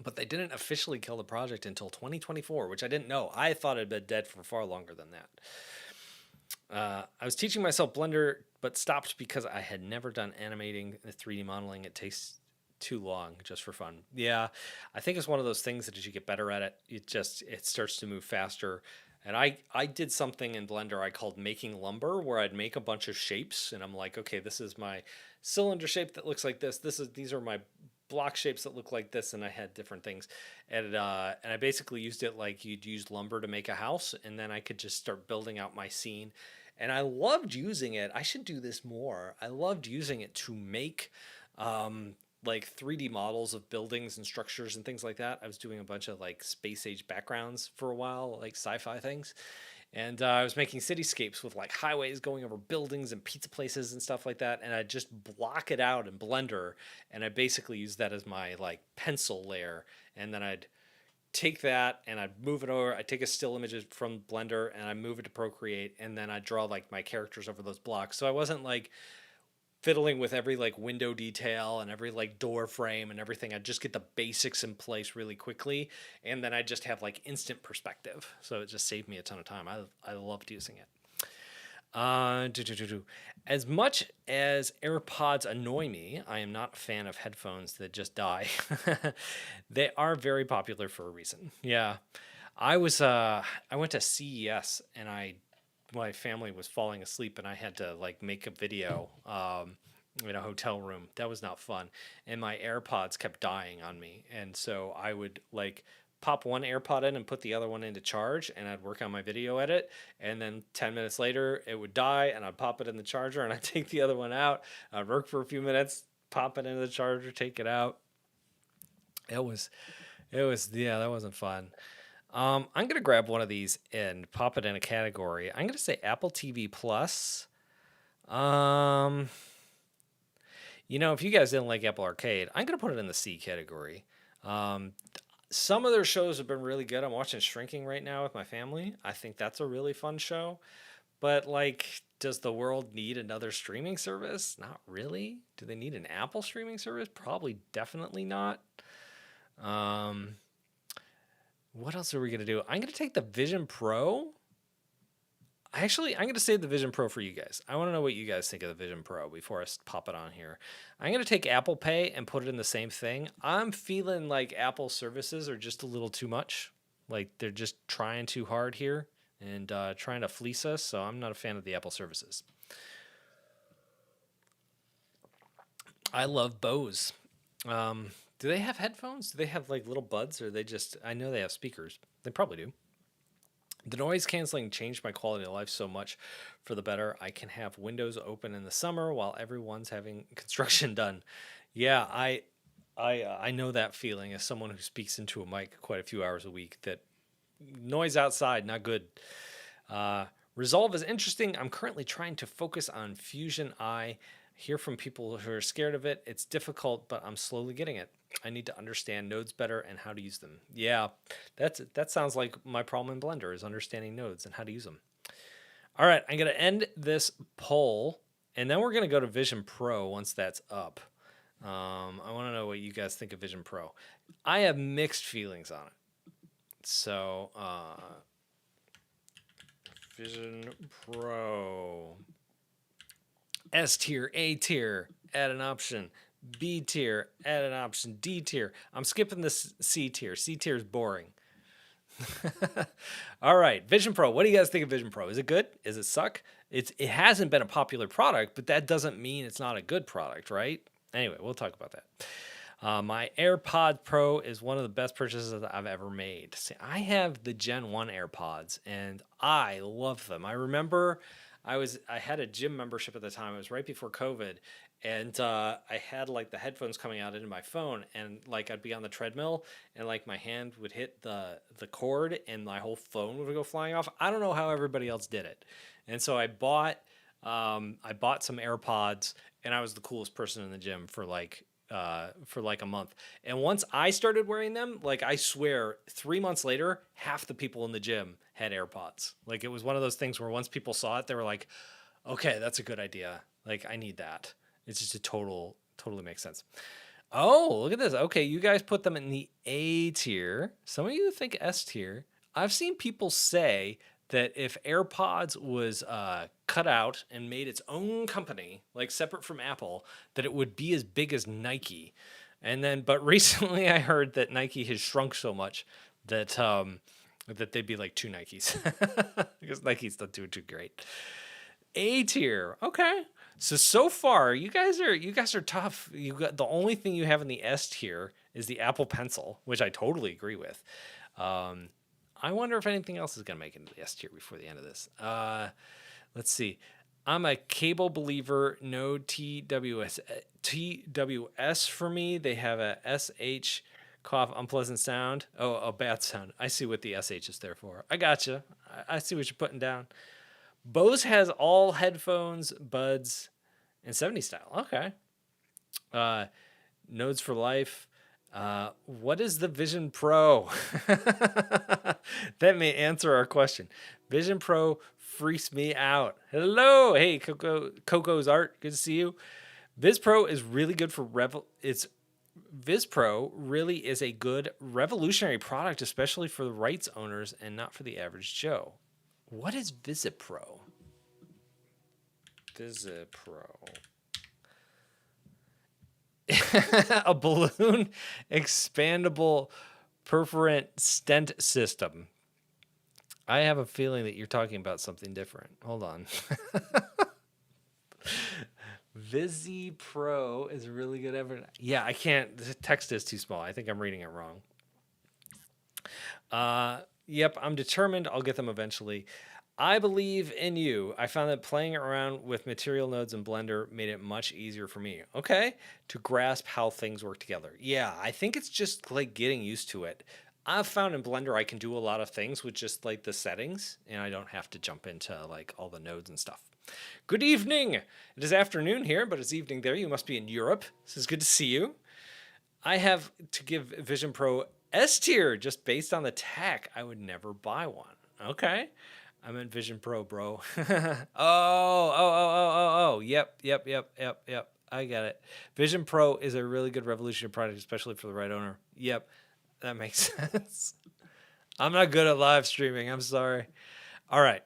But they didn't officially kill the project until 2024, which I didn't know. I thought it had been dead for far longer than that. I was teaching myself Blender, but stopped because I had never done animating and 3D modeling. It takes too long just for fun. Yeah, I think it's one of those things that as you get better at it, it starts to move faster. And I did something in Blender I called making lumber, where I'd make a bunch of shapes, and I'm like, okay, this is my cylinder shape that looks like this. These are my block shapes that look like this, and I had different things, and I basically used it like you'd use lumber to make a house, and then I could just start building out my scene, and I loved using it. I should do this more. I loved using it to make like 3D models of buildings and structures and things like that. I was doing a bunch of like space age backgrounds for a while, like sci-fi things. And I was making cityscapes with like highways going over buildings and pizza places and stuff like that. And I just block it out in Blender. And I basically use that as my like pencil layer. And then I'd take that and I'd move it over. I take a still image from Blender and I move it to Procreate. And then I draw like my characters over those blocks. So I wasn't like fiddling with every like window detail and every like door frame and everything. I'd just get the basics in place really quickly, and then I just have like instant perspective. So it just saved me a ton of time. I loved using it. As much as AirPods annoy me, I am not a fan of headphones that just die. They are very popular for a reason. Yeah, I went to CES and my family was falling asleep and I had to like make a video in a hotel room. That was not fun. And my AirPods kept dying on me. And so I would like pop one AirPod in and put the other one into charge, and I'd work on my video edit. And then 10 minutes later it would die and I'd pop it in the charger and I'd take the other one out. I'd work for a few minutes, pop it into the charger, take it out. Yeah, that wasn't fun. I'm going to grab one of these and pop it in a category. I'm going to say Apple TV Plus. If you guys didn't like Apple Arcade, I'm going to put it in the C category. Some of their shows have been really good. I'm watching Shrinking right now with my family. I think that's a really fun show. But, like, does the world need another streaming service? Not really. Do they need an Apple streaming service? Probably, definitely not. What else are we going to do? I'm going to take the Vision Pro. Actually, I'm going to save the Vision Pro for you guys. I want to know what you guys think of the Vision Pro before I pop it on here. I'm going to take Apple Pay and put it in the same thing. I'm feeling like Apple services are just a little too much. Like they're just trying too hard here and trying to fleece us. So I'm not a fan of the Apple services. I love Bose. Do they have headphones? Do they have like little buds, or they just? I know they have speakers. They probably do. The noise canceling changed my quality of life so much for the better. I can have windows open in the summer while everyone's having construction done. Yeah, I know that feeling as someone who speaks into a mic quite a few hours a week. That noise outside, not good. Resolve is interesting. I'm currently trying to focus on Fusion Eye. Hear from people who are scared of it. It's difficult, but I'm slowly getting it. I need to understand nodes better and how to use them. Yeah, that sounds like my problem in Blender is understanding nodes and how to use them. All right, I'm going to end this poll, and then we're going to go to Vision Pro once that's up. I want to know what you guys think of Vision Pro. I have mixed feelings on it. So, Vision Pro. S tier, A tier, add an option. B tier, add an option. D tier. I'm skipping this C tier. C tier is boring. All right, Vision Pro. What do you guys think of Vision Pro? Is it good? Is it suck? It hasn't been a popular product, but that doesn't mean it's not a good product, right? Anyway, we'll talk about that. My AirPod Pro is one of the best purchases that I've ever made. See, I have the Gen 1 AirPods, and I love them. I remember I had a gym membership at the time. It was right before COVID, and I had like the headphones coming out into my phone, and like I'd be on the treadmill, and like my hand would hit the cord, and my whole phone would go flying off. I don't know how everybody else did it, and so I bought some AirPods, and I was the coolest person in the gym for like for like a month. And once I started wearing them, like I swear, 3 months later, half the people in the gym had AirPods. Like it was one of those things where once people saw it, they were like, okay, that's a good idea. Like I need that. It's just totally makes sense. Oh, look at this. Okay, you guys put them in the A tier. Some of you think S tier. I've seen people say that if AirPods was cut out and made its own company, like separate from Apple, that it would be as big as Nike. And then, but recently I heard that Nike has shrunk so much that that they'd be like two Nikes because Nike's not doing too great. A tier, okay. So far you guys are tough. You got the only thing you have in the S tier is the Apple Pencil, which I totally agree with. I wonder if anything else is going to make it into the S tier before the end of this. Let's see. I'm a cable believer. No TWS for me. They have a SH cough unpleasant sound. Oh, a bad sound. I see what the SH is there for. I gotcha. I see what you're putting down. Bose has all headphones, buds, and 70 style. Okay. Nodes for life. What is the Vision Pro? That may answer our question. Vision Pro freaks me out. Hello. Hey, Coco's Art. Good to see you. Viz Pro is really good for Viz Pro really is a good revolutionary product, especially for the rights owners and not for the average Joe. What is VisitPro? A balloon expandable perforant stent system. I have a feeling that you're talking about something different. Hold on. VisiPro is really good ever. Yeah, I can't. The text is too small. I think I'm reading it wrong. Yep, I'm determined. I'll get them eventually. I believe in you. I found that playing around with material nodes in Blender made it much easier for me. Okay, to grasp how things work together. Yeah, I think it's just like getting used to it. I've found in Blender I can do a lot of things with just like the settings, and I don't have to jump into like all the nodes and stuff. Good evening. It is afternoon here, but it's evening there. You must be in Europe. This is good to see you. I have to give Vision Pro S tier just based on the tech. I would never buy one. Okay. I meant Vision Pro, bro. Oh. Yep. I got it. Vision Pro is a really good revolutionary product, especially for the right owner. Yep. That makes sense. I'm not good at live streaming. I'm sorry. All right.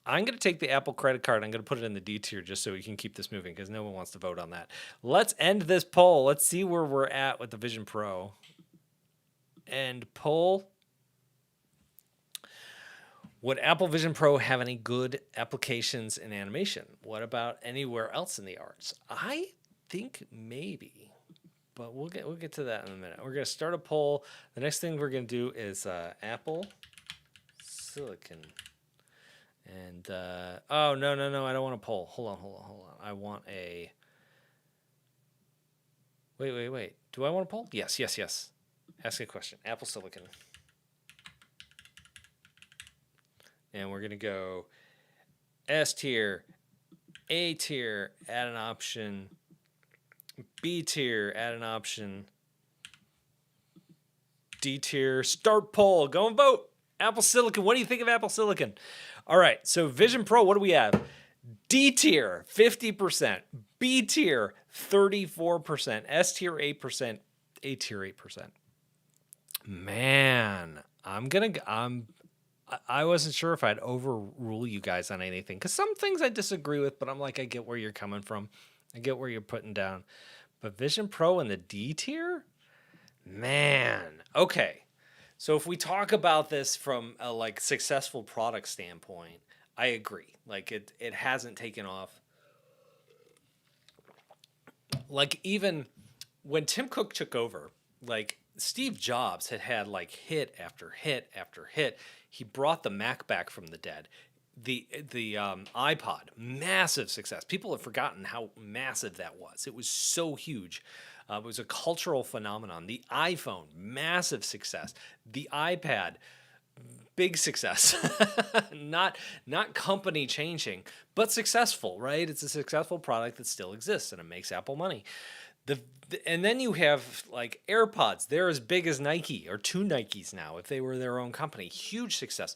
I'm going to take the Apple credit card. I'm going to put it in the D tier just so we can keep this moving because no one wants to vote on that. Let's end this poll. Let's see where we're at with the Vision Pro. End poll. Would Apple Vision Pro have any good applications in animation? What about anywhere else in the arts? I think maybe, but we'll get to that in a minute. We're going to start a poll. The next thing we're going to do is Apple Silicon. And oh no, I don't want a poll. Hold on. I want a wait. Do I want a poll? Yes. Ask a question. Apple Silicon. And we're going to go S tier, A tier, add an option, B tier, add an option, D tier, start poll. Go and vote. Apple Silicon. What do you think of Apple Silicon? All right. So Vision Pro, what do we have? D tier, 50%. B tier, 34%. S tier, 8%. A tier, 8%. Man, I wasn't sure if I'd overrule you guys on anything because some things I disagree with, but I'm like, I get where you're coming from. I get where you're putting down. But Vision Pro in the D tier? Man. Okay. So if we talk about this from a like successful product standpoint, I agree. Like it hasn't taken off. Like even when Tim Cook took over, like Steve Jobs had like hit after hit after hit. He brought the Mac back from the dead. The iPod, massive success. People have forgotten how massive that was. It was so huge. It was a cultural phenomenon. The iPhone, massive success. The iPad, big success. not company changing, but successful, right? It's a successful product that still exists and it makes Apple money. And then you have like AirPods. They're as big as Nike or two Nikes now if they were their own company. Huge success.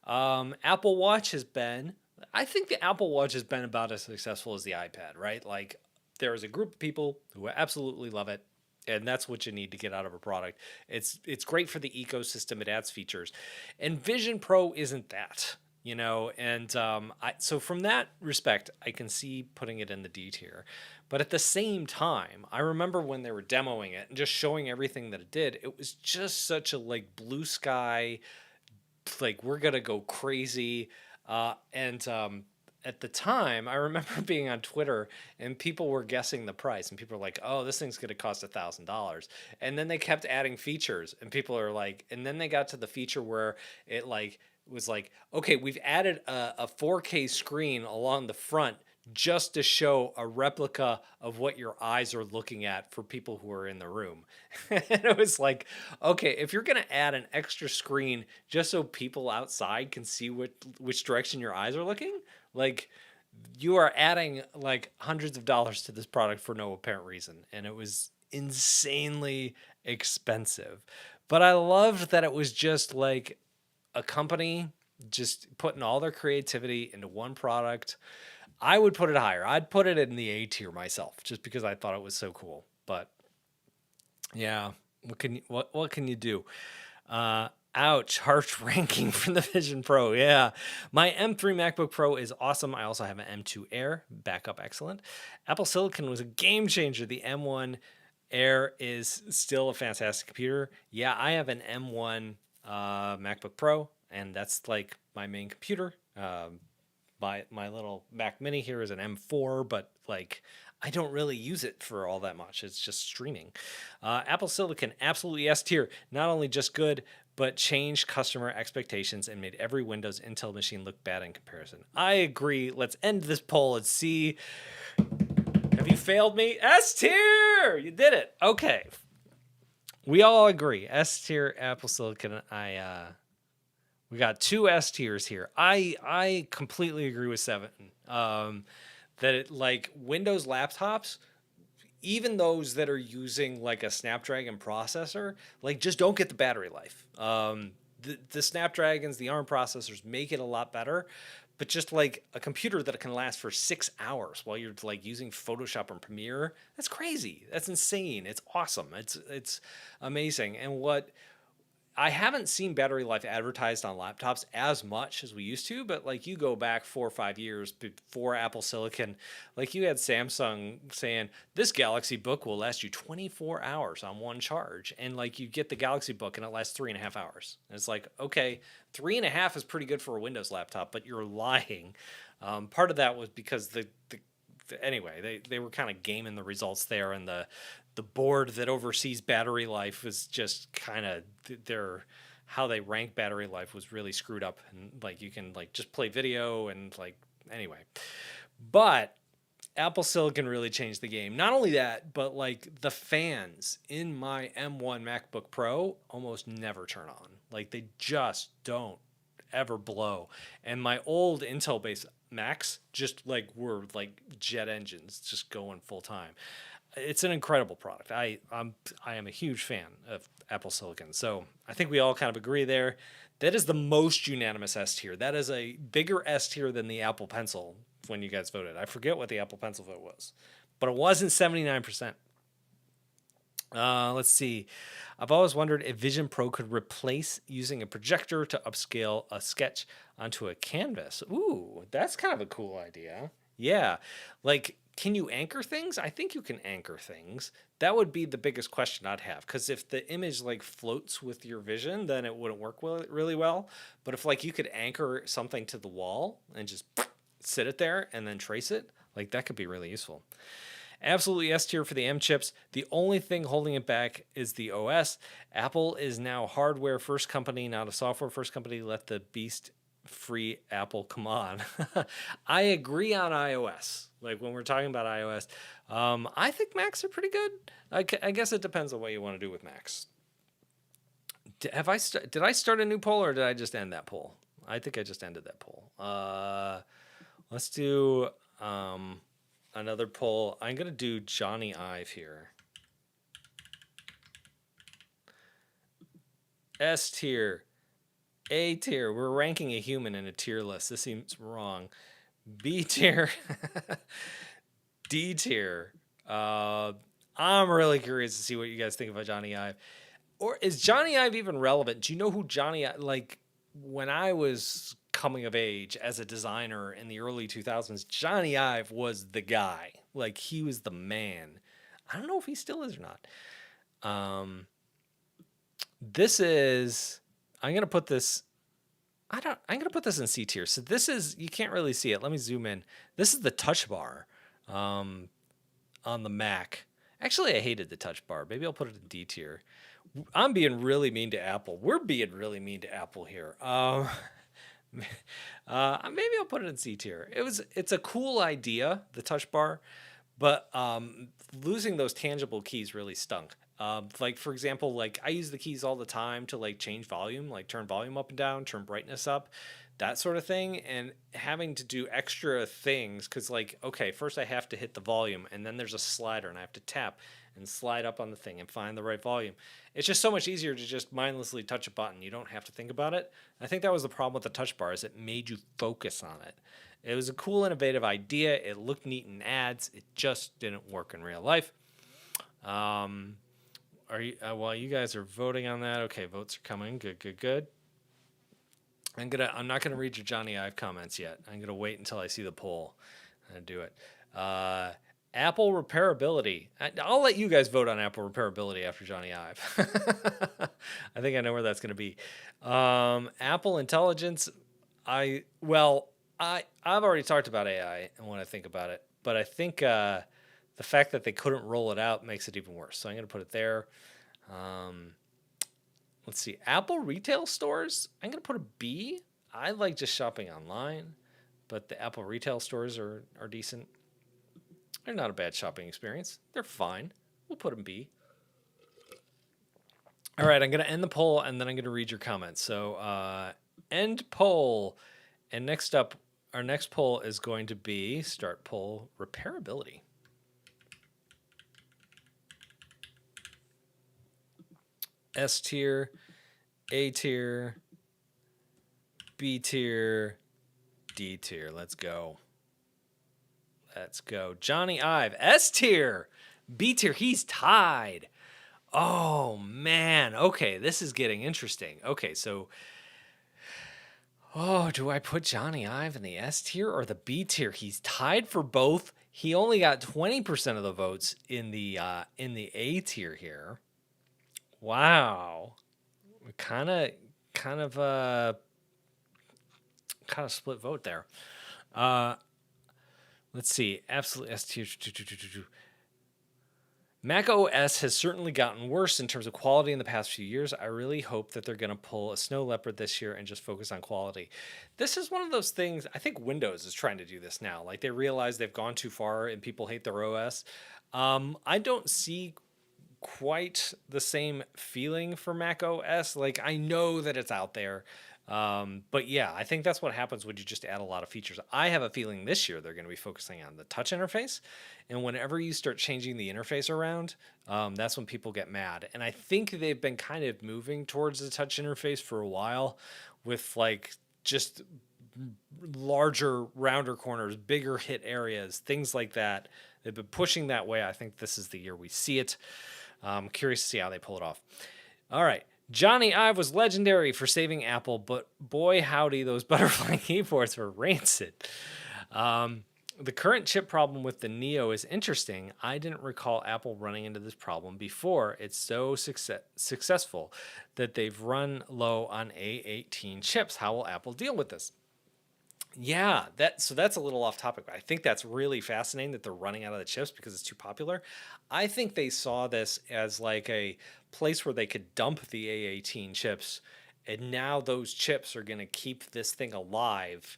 Apple Watch has been. I think the Apple Watch has been about as successful as the iPad, right? Like there is a group of people who absolutely love it, and that's what you need to get out of a product. It's great for the ecosystem. It adds features, and Vision Pro isn't that, you know. And so from that respect, I can see putting it in the D tier. But at the same time, I remember when they were demoing it and just showing everything that it did. It was just such a like blue sky, like we're gonna go crazy. And At the time, I remember being on Twitter and people were guessing the price, and people were like, "Oh, this thing's gonna cost $1,000." And then they kept adding features, and people are like, and then they got to the feature where it like was like, okay, we've added a 4K screen along the front just to show a replica of what your eyes are looking at for people who are in the room. And it was like, okay, if you're going to add an extra screen just so people outside can see which direction your eyes are looking, like you are adding like hundreds of dollars to this product for no apparent reason. And it was insanely expensive. But I loved that it was just like a company just putting all their creativity into one product. I would put it higher. I'd put it in the A tier myself, just because I thought it was so cool. But yeah, what can you do? Ouch, harsh ranking from the Vision Pro. Yeah, my M3 MacBook Pro is awesome. I also have an M2 Air, backup excellent. Apple Silicon was a game changer. The M1 Air is still a fantastic computer. Yeah, I have an M1 MacBook Pro, and that's like my main computer. My little Mac Mini here is an M4, but like I don't really use it for all that much. It's just streaming. Apple Silicon, absolutely S tier. Not only just good, but changed customer expectations and made every Windows Intel machine look bad in comparison. I agree. Let's end this poll and see. Have you failed me? S tier! You did it. Okay. We all agree. S tier Apple Silicon. We got two S tiers here. I completely agree with Seven. That it, like Windows laptops, even those that are using like a Snapdragon processor, like just don't get the battery life. The Snapdragons, the ARM processors make it a lot better, but just like a computer that can last for 6 hours while you're like using Photoshop and Premiere, that's crazy. That's insane. It's awesome. It's amazing. And what I haven't seen battery life advertised on laptops as much as we used to, but like you go back 4 or 5 years before Apple Silicon, like you had Samsung saying this Galaxy Book will last you 24 hours on one charge. And like you get the Galaxy Book and it lasts 3.5 hours. And it's like, okay, 3.5 is pretty good for a Windows laptop, but you're lying. Part of that was because anyway, they were kind of gaming the results there, and the board that oversees battery life was just kind of their how they rank battery life was really screwed up, and like you can like just play video and like anyway. But Apple Silicon really changed the game. Not only that, but like the fans in my M1 MacBook Pro almost never turn on. Like they just don't ever blow. And my old Intel based Macs just like were like jet engines just going full time. It's an incredible product. I am a huge fan of Apple Silicon. So I think we all kind of agree there. That is the most unanimous S tier. That is a bigger S tier than the Apple Pencil when you guys voted. I forget what the Apple Pencil vote was, but it wasn't 79%. Let's see. I've always wondered if Vision Pro could replace using a projector to upscale a sketch onto a canvas. Ooh, that's kind of a cool idea. Yeah. Like, can you anchor things? I think you can anchor things. That would be the biggest question I'd have. Because if the image like floats with your vision, then it wouldn't work really well. But if like you could anchor something to the wall and just sit it there and then trace it, like that could be really useful. Absolutely S tier for the M chips. The only thing holding it back is the OS. Apple is now hardware first company, not a software first company. Let the beast free Apple come on. I agree on iOS. Like when we're talking about iOS, I think Macs are pretty good. I guess it depends on what you want to do with Macs. Did I start a new poll or did I just end that poll? I think I just ended that poll. Let's do another poll. I'm gonna do Johnny Ive here. S tier, A tier. We're ranking a human in a tier list. This seems wrong. B tier, D tier. I'm really curious to see what you guys think about Johnny Ive. Or is Johnny Ive even relevant? Do you know who Johnny Ive, like when I was coming of age as a designer in the early 2000s, Johnny Ive was the guy. Like he was the man. I don't know if he still is or not. This is I'm gonna put this I'm gonna put this in C tier. So this is you can't really see it. Let me zoom in. This is the touch bar on the Mac. Actually, I hated the touch bar. Maybe I'll put it in D tier. I'm being really mean to Apple. We're being really mean to Apple here. Maybe I'll put it in C tier. It's a cool idea, the touch bar, but losing those tangible keys really stunk. Like for example, like I use the keys all the time to like change volume, like turn volume up and down, turn brightness up, that sort of thing. And having to do extra things because like, okay, first I have to hit the volume and then there's a slider and I have to tap and slide up on the thing and find the right volume. It's just so much easier to just mindlessly touch a button. You don't have to think about it. I think that was the problem with the touch bar is it made you focus on it. It was a cool, innovative idea. It looked neat in ads. It just didn't work in real life. Are you? While you guys are voting on that, okay, votes are coming. Good. I'm not gonna read your Johnny Ive comments yet. I'm gonna wait until I see the poll and do it. Apple repairability. I'll let you guys vote on Apple repairability after Johnny Ive. I think I know where that's gonna be. Apple intelligence. I've already talked about AI and what I think about it, but I think the fact that they couldn't roll it out makes it even worse. So I'm going to put it there. Let's see. Apple retail stores. I'm going to put a B. I like just shopping online, but the Apple retail stores are decent. They're not a bad shopping experience. They're fine. We'll put them B. All right. I'm going to end the poll and then I'm going to read your comments. So end poll. And next up, our next poll is going to be start poll repairability. S tier, A tier, B tier, D tier. Let's go. Johnny Ive, S tier, B tier. He's tied. Oh, man. Okay, this is getting interesting. Okay, so... Oh, do I put Johnny Ive in the S tier or the B tier? He's tied for both. He only got 20% of the votes in the A tier here. Wow, kind of split vote there. Let's see. Absolutely S tier. Mac OS has certainly gotten worse in terms of quality in the past few years. I really hope that they're going to pull a snow leopard this year and just focus on quality. This is one of those things. I think Windows is trying to do this now. Like they realize they've gone too far and people hate their OS. I don't see quite the same feeling for Mac OS. Like I know that it's out there. But yeah, I think that's what happens when you just add a lot of features. I have a feeling this year they're going to be focusing on the touch interface. And whenever you start changing the interface around, that's when people get mad. And I think they've been kind of moving towards the touch interface for a while with like just larger, rounder corners, bigger hit areas, things like that. They've been pushing that way. I think this is the year we see it. I'm curious to see how they pull it off. All right. Johnny Ive was legendary for saving Apple, but boy, howdy, those butterfly keyboards were rancid. The current chip problem with the Neo is interesting. I didn't recall Apple running into this problem before. It's so successful that they've run low on A18 chips. How will Apple deal with this? Yeah, that's a little off topic. I think that's really fascinating that they're running out of the chips because it's too popular. I think they saw this as like a place where they could dump the A18 chips, and now those chips are going to keep this thing alive,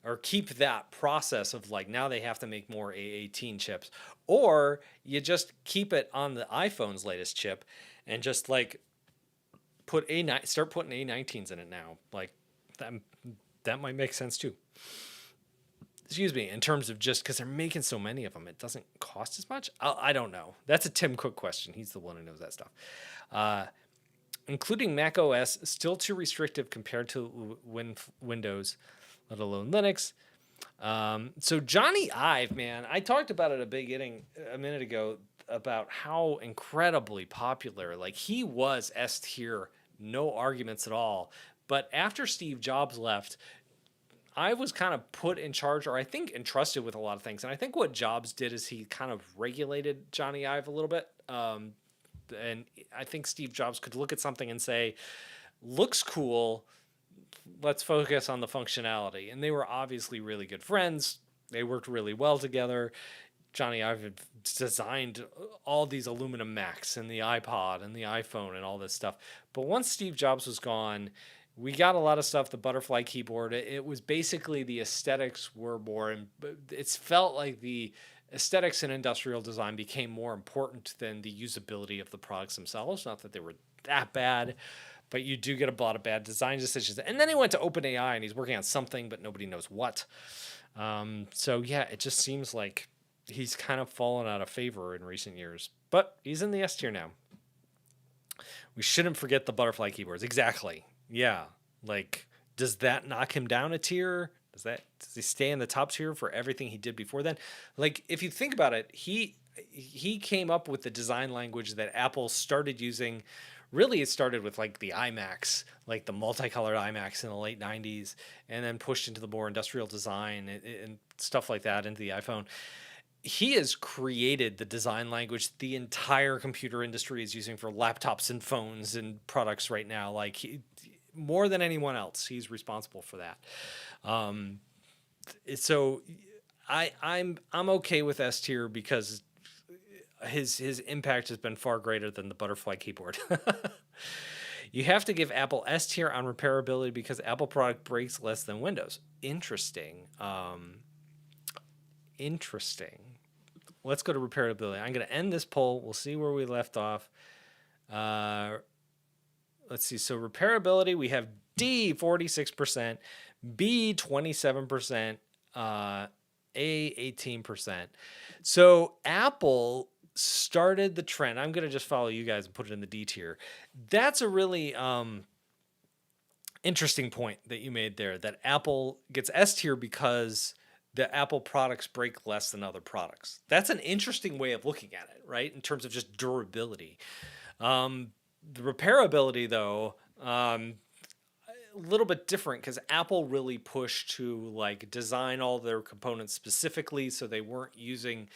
or keep that process of like now they have to make more A18 chips, or you just keep it on the iPhone's latest chip and just like start putting A19s in it now. Like that might make sense too. excuse me, in terms of just because they're making so many of them, it doesn't cost as much. I don't know. That's a Tim Cook question. He's the one who knows that stuff. Including Mac OS, still too restrictive compared to Windows, let alone Linux. So Johnny Ive, man, I talked about it a minute ago about how incredibly popular. Like he was S tier, no arguments at all. But after Steve Jobs left, I was kind of put in charge, or I think entrusted with a lot of things. And I think what Jobs did is he kind of regulated Johnny Ive a little bit. And I think Steve Jobs could look at something and say, looks cool, let's focus on the functionality. And they were obviously really good friends. They worked really well together. Johnny Ive had designed all these aluminum Macs and the iPod and the iPhone and all this stuff. But once Steve Jobs was gone, we got a lot of stuff, the butterfly keyboard. It was basically the aesthetics were more, and it's felt like the aesthetics and industrial design became more important than the usability of the products themselves. Not that they were that bad, but you do get a lot of bad design decisions. And then he went to OpenAI and he's working on something, but nobody knows what. So yeah, it just seems like he's kind of fallen out of favor in recent years, but he's in the S tier now. We shouldn't forget the butterfly keyboards. Exactly. Yeah. Like, does that knock him down a tier? Does he stay in the top tier for everything he did before then? Like, if you think about it, he came up with the design language that Apple started using. Really, it started with like the iMacs, like the multicolored iMacs in the late 90s, and then pushed into the more industrial design and stuff like that into the iPhone. He has created the design language the entire computer industry is using for laptops and phones and products right now. Like more than anyone else, he's responsible for that. So I'm okay with S tier because his impact has been far greater than the butterfly keyboard. You have to give Apple S tier on repairability because Apple product breaks less than Windows. Interesting. Interesting. Let's go to repairability. I'm going to end this poll. We'll see where we left off. Let's see. So repairability, we have D 46%, B 27%, A 18%. So Apple started the trend. I'm going to just follow you guys and put it in the D tier. That's a really interesting point that you made there, that Apple gets S tier because the Apple products break less than other products. That's an interesting way of looking at it, right? In terms of just durability. The repairability, though, a little bit different because Apple really pushed to like design all their components specifically so they weren't using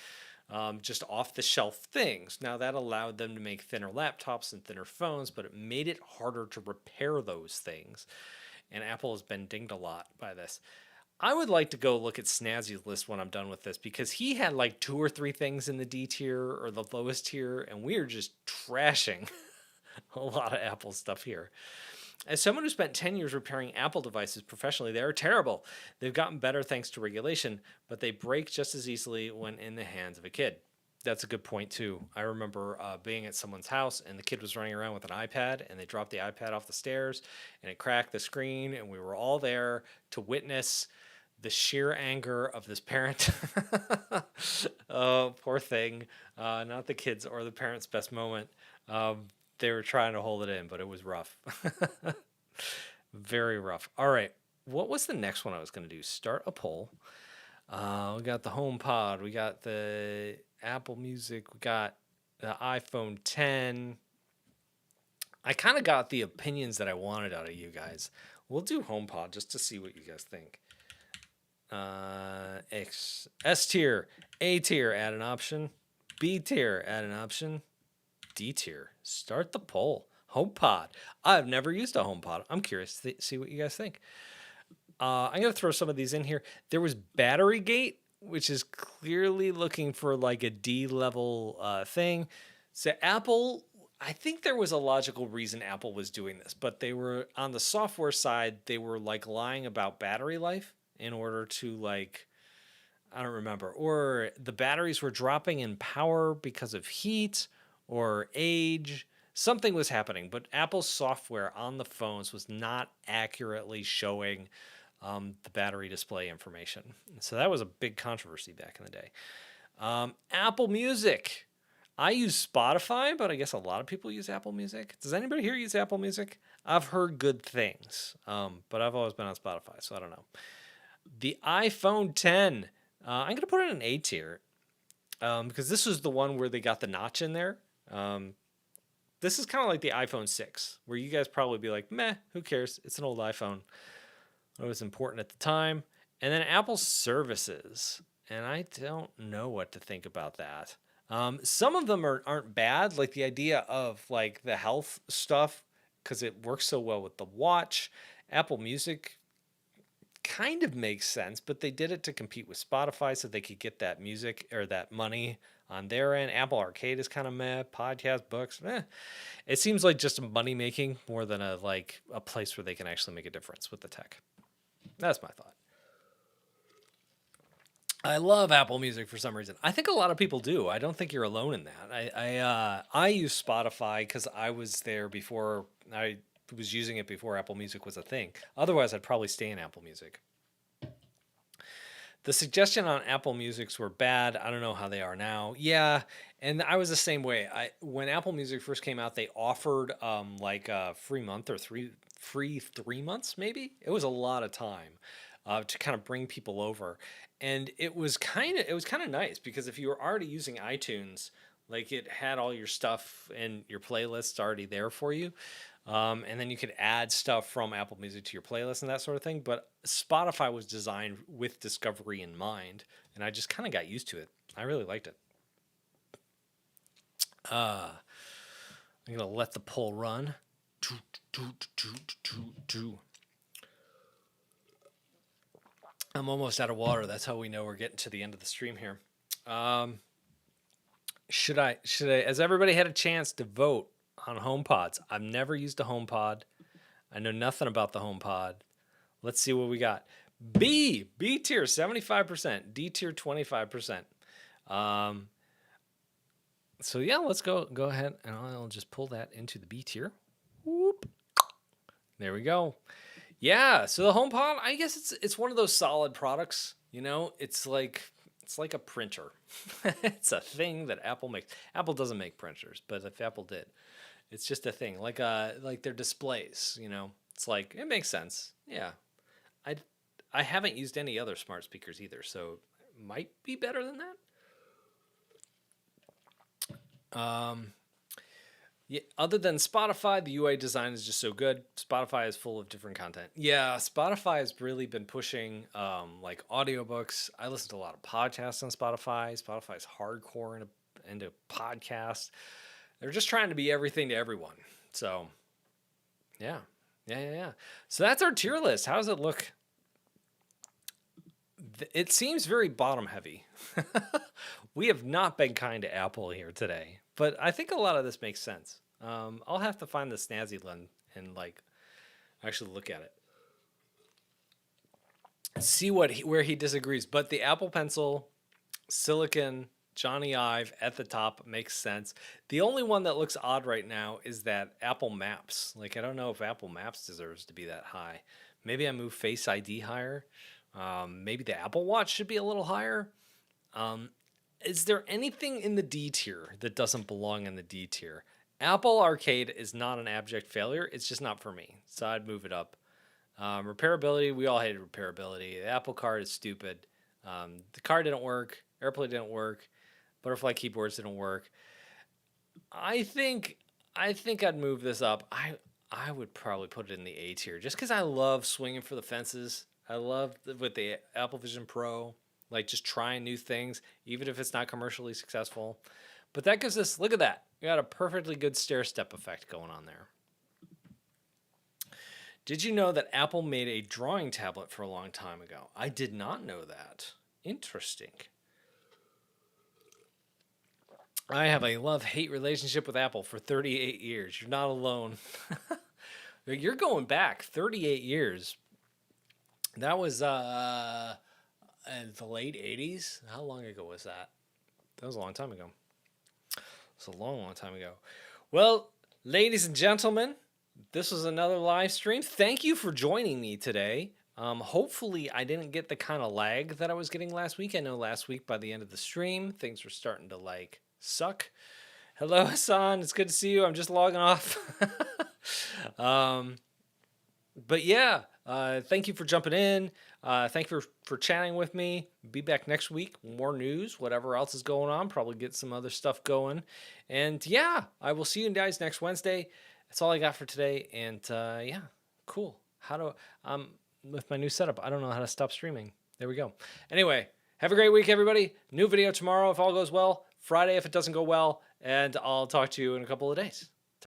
just off-the-shelf things. Now, that allowed them to make thinner laptops and thinner phones, but it made it harder to repair those things. And Apple has been dinged a lot by this. I would like to go look at Snazzy's list when I'm done with this because he had like 2 or 3 things in the D tier or the lowest tier, and we are just trashing a lot of Apple stuff here. As someone who spent 10 years repairing Apple devices professionally, they are terrible. They've gotten better thanks to regulation, but they break just as easily when in the hands of a kid. That's a good point, too. I remember being at someone's house, and the kid was running around with an iPad, and they dropped the iPad off the stairs, and it cracked the screen, and we were all there to witness the sheer anger of this parent. Oh, poor thing. Not the kid's or the parent's best moment. They were trying to hold it in, but it was rough. Very rough. All right. What was the next one I was going to do? Start a poll. We got the HomePod. We got the Apple Music. We got the iPhone 10. I kind of got the opinions that I wanted out of you guys. We'll do HomePod just to see what you guys think. S tier, A tier, add an option. B tier, add an option. D tier, start the poll. HomePod. I've never used a HomePod. I'm curious to see what you guys think. I'm going to throw some of these in here. There was Batterygate, which is clearly looking for like a D level thing. So Apple, I think there was a logical reason Apple was doing this, but they were on the software side, they were like lying about battery life in order to like, I don't remember, or the batteries were dropping in power because of heat or age. Something was happening, but Apple's software on the phones was not accurately showing the battery display information. So that was a big controversy back in the day. Apple Music. I use Spotify, but I guess a lot of people use Apple Music. Does anybody here use Apple Music? I've heard good things, but I've always been on Spotify, so I don't know. The iPhone 10. I'm going to put it in A tier because this was the one where they got the notch in there. This is kind of like the iPhone 6, where you guys probably be like, meh, who cares? It's an old iPhone. It was important at the time. And then Apple services. And I don't know what to think about that. Some of them aren't bad, like the idea of like the health stuff, because it works so well with the watch. Apple Music kind of makes sense, but they did it to compete with Spotify so they could get that music or that money on their end. Apple Arcade is kind of meh. Podcast, books, meh. It seems like just money making more than a place where they can actually make a difference with the tech. That's my thought. I love Apple Music for some reason. I think a lot of people do. I don't think you're alone in that. I use Spotify because I was there before. I was using it before Apple Music was a thing. Otherwise, I'd probably stay in Apple Music. The suggestion on Apple Musics were bad. I don't know how they are now. Yeah, and I was the same way. When Apple Music first came out, they offered like a free month or free 3 months maybe. It was a lot of time to kind of bring people over. And it was kind of nice because if you were already using iTunes, like it had all your stuff and your playlists already there for you. And then you could add stuff from Apple Music to your playlist and that sort of thing. But Spotify was designed with discovery in mind, and I just kind of got used to it. I really liked it. I'm going to let the poll run. I'm almost out of water. That's how we know we're getting to the end of the stream here. Should I, has everybody had a chance to vote on HomePods? I've never used a HomePod. I know nothing about the HomePod. Let's see what we got. B tier 75%, D tier 25%. So yeah, let's go ahead and I'll just pull that into the B tier. Whoop. There we go. Yeah, so the HomePod, I guess it's one of those solid products. You know, it's like a printer. It's a thing that Apple makes. Apple doesn't make printers, but if Apple did, it's just a thing. Like their displays. You know, it's like it makes sense. Yeah, I haven't used any other smart speakers either, so it might be better than that. Yeah, other than Spotify, the UI design is just so good. Spotify is full of different content. Yeah, Spotify has really been pushing like audiobooks. I listen to a lot of podcasts on Spotify. Spotify's hardcore into podcasts. They're just trying to be everything to everyone. So, yeah. So that's our tier list. How does it look? It seems very bottom heavy. We have not been kind to Apple here today. But I think a lot of this makes sense. I'll have to find the snazzy one and like actually look at it. See where he disagrees. But the Apple Pencil, Silicon, Johnny Ive at the top makes sense. The only one that looks odd right now is that Apple Maps. Like I don't know if Apple Maps deserves to be that high. Maybe I move Face ID higher. Maybe the Apple Watch should be a little higher. Is there anything in the D tier that doesn't belong in the D tier? Apple Arcade is not an abject failure. It's just not for me. So I'd move it up. Repairability, we all hated repairability. The Apple Card is stupid. The card didn't work. AirPlay didn't work. Butterfly keyboards didn't work. I think I'd move this up. I would probably put it in the A tier just because I love swinging for the fences. I love with the Apple Vision Pro. Like just trying new things, even if it's not commercially successful. But that gives us, look at that. We got a perfectly good stair step effect going on there. Did you know that Apple made a drawing tablet for a long time ago? I did not know that. Interesting. I have a love-hate relationship with Apple for 38 years. You're not alone. You're going back 38 years. That was in the late 80s? How long ago was that? That was a long time ago. It was a long, long time ago. Well, ladies and gentlemen, this was another live stream. Thank you for joining me today. Hopefully I didn't get the kind of lag that I was getting last week. I know last week by the end of the stream, things were starting to like suck. Hello, Hassan. It's good to see you. I'm just logging off. But yeah, thank you for jumping in. Thank you for chatting with me. Be back next week. More news, whatever else is going on. Probably get some other stuff going. And yeah, I will see you guys next Wednesday. That's all I got for today. And yeah, cool. With my new setup, I don't know how to stop streaming. There we go. Anyway, have a great week, everybody. New video tomorrow if all goes well. Friday if it doesn't go well. And I'll talk to you in a couple of days.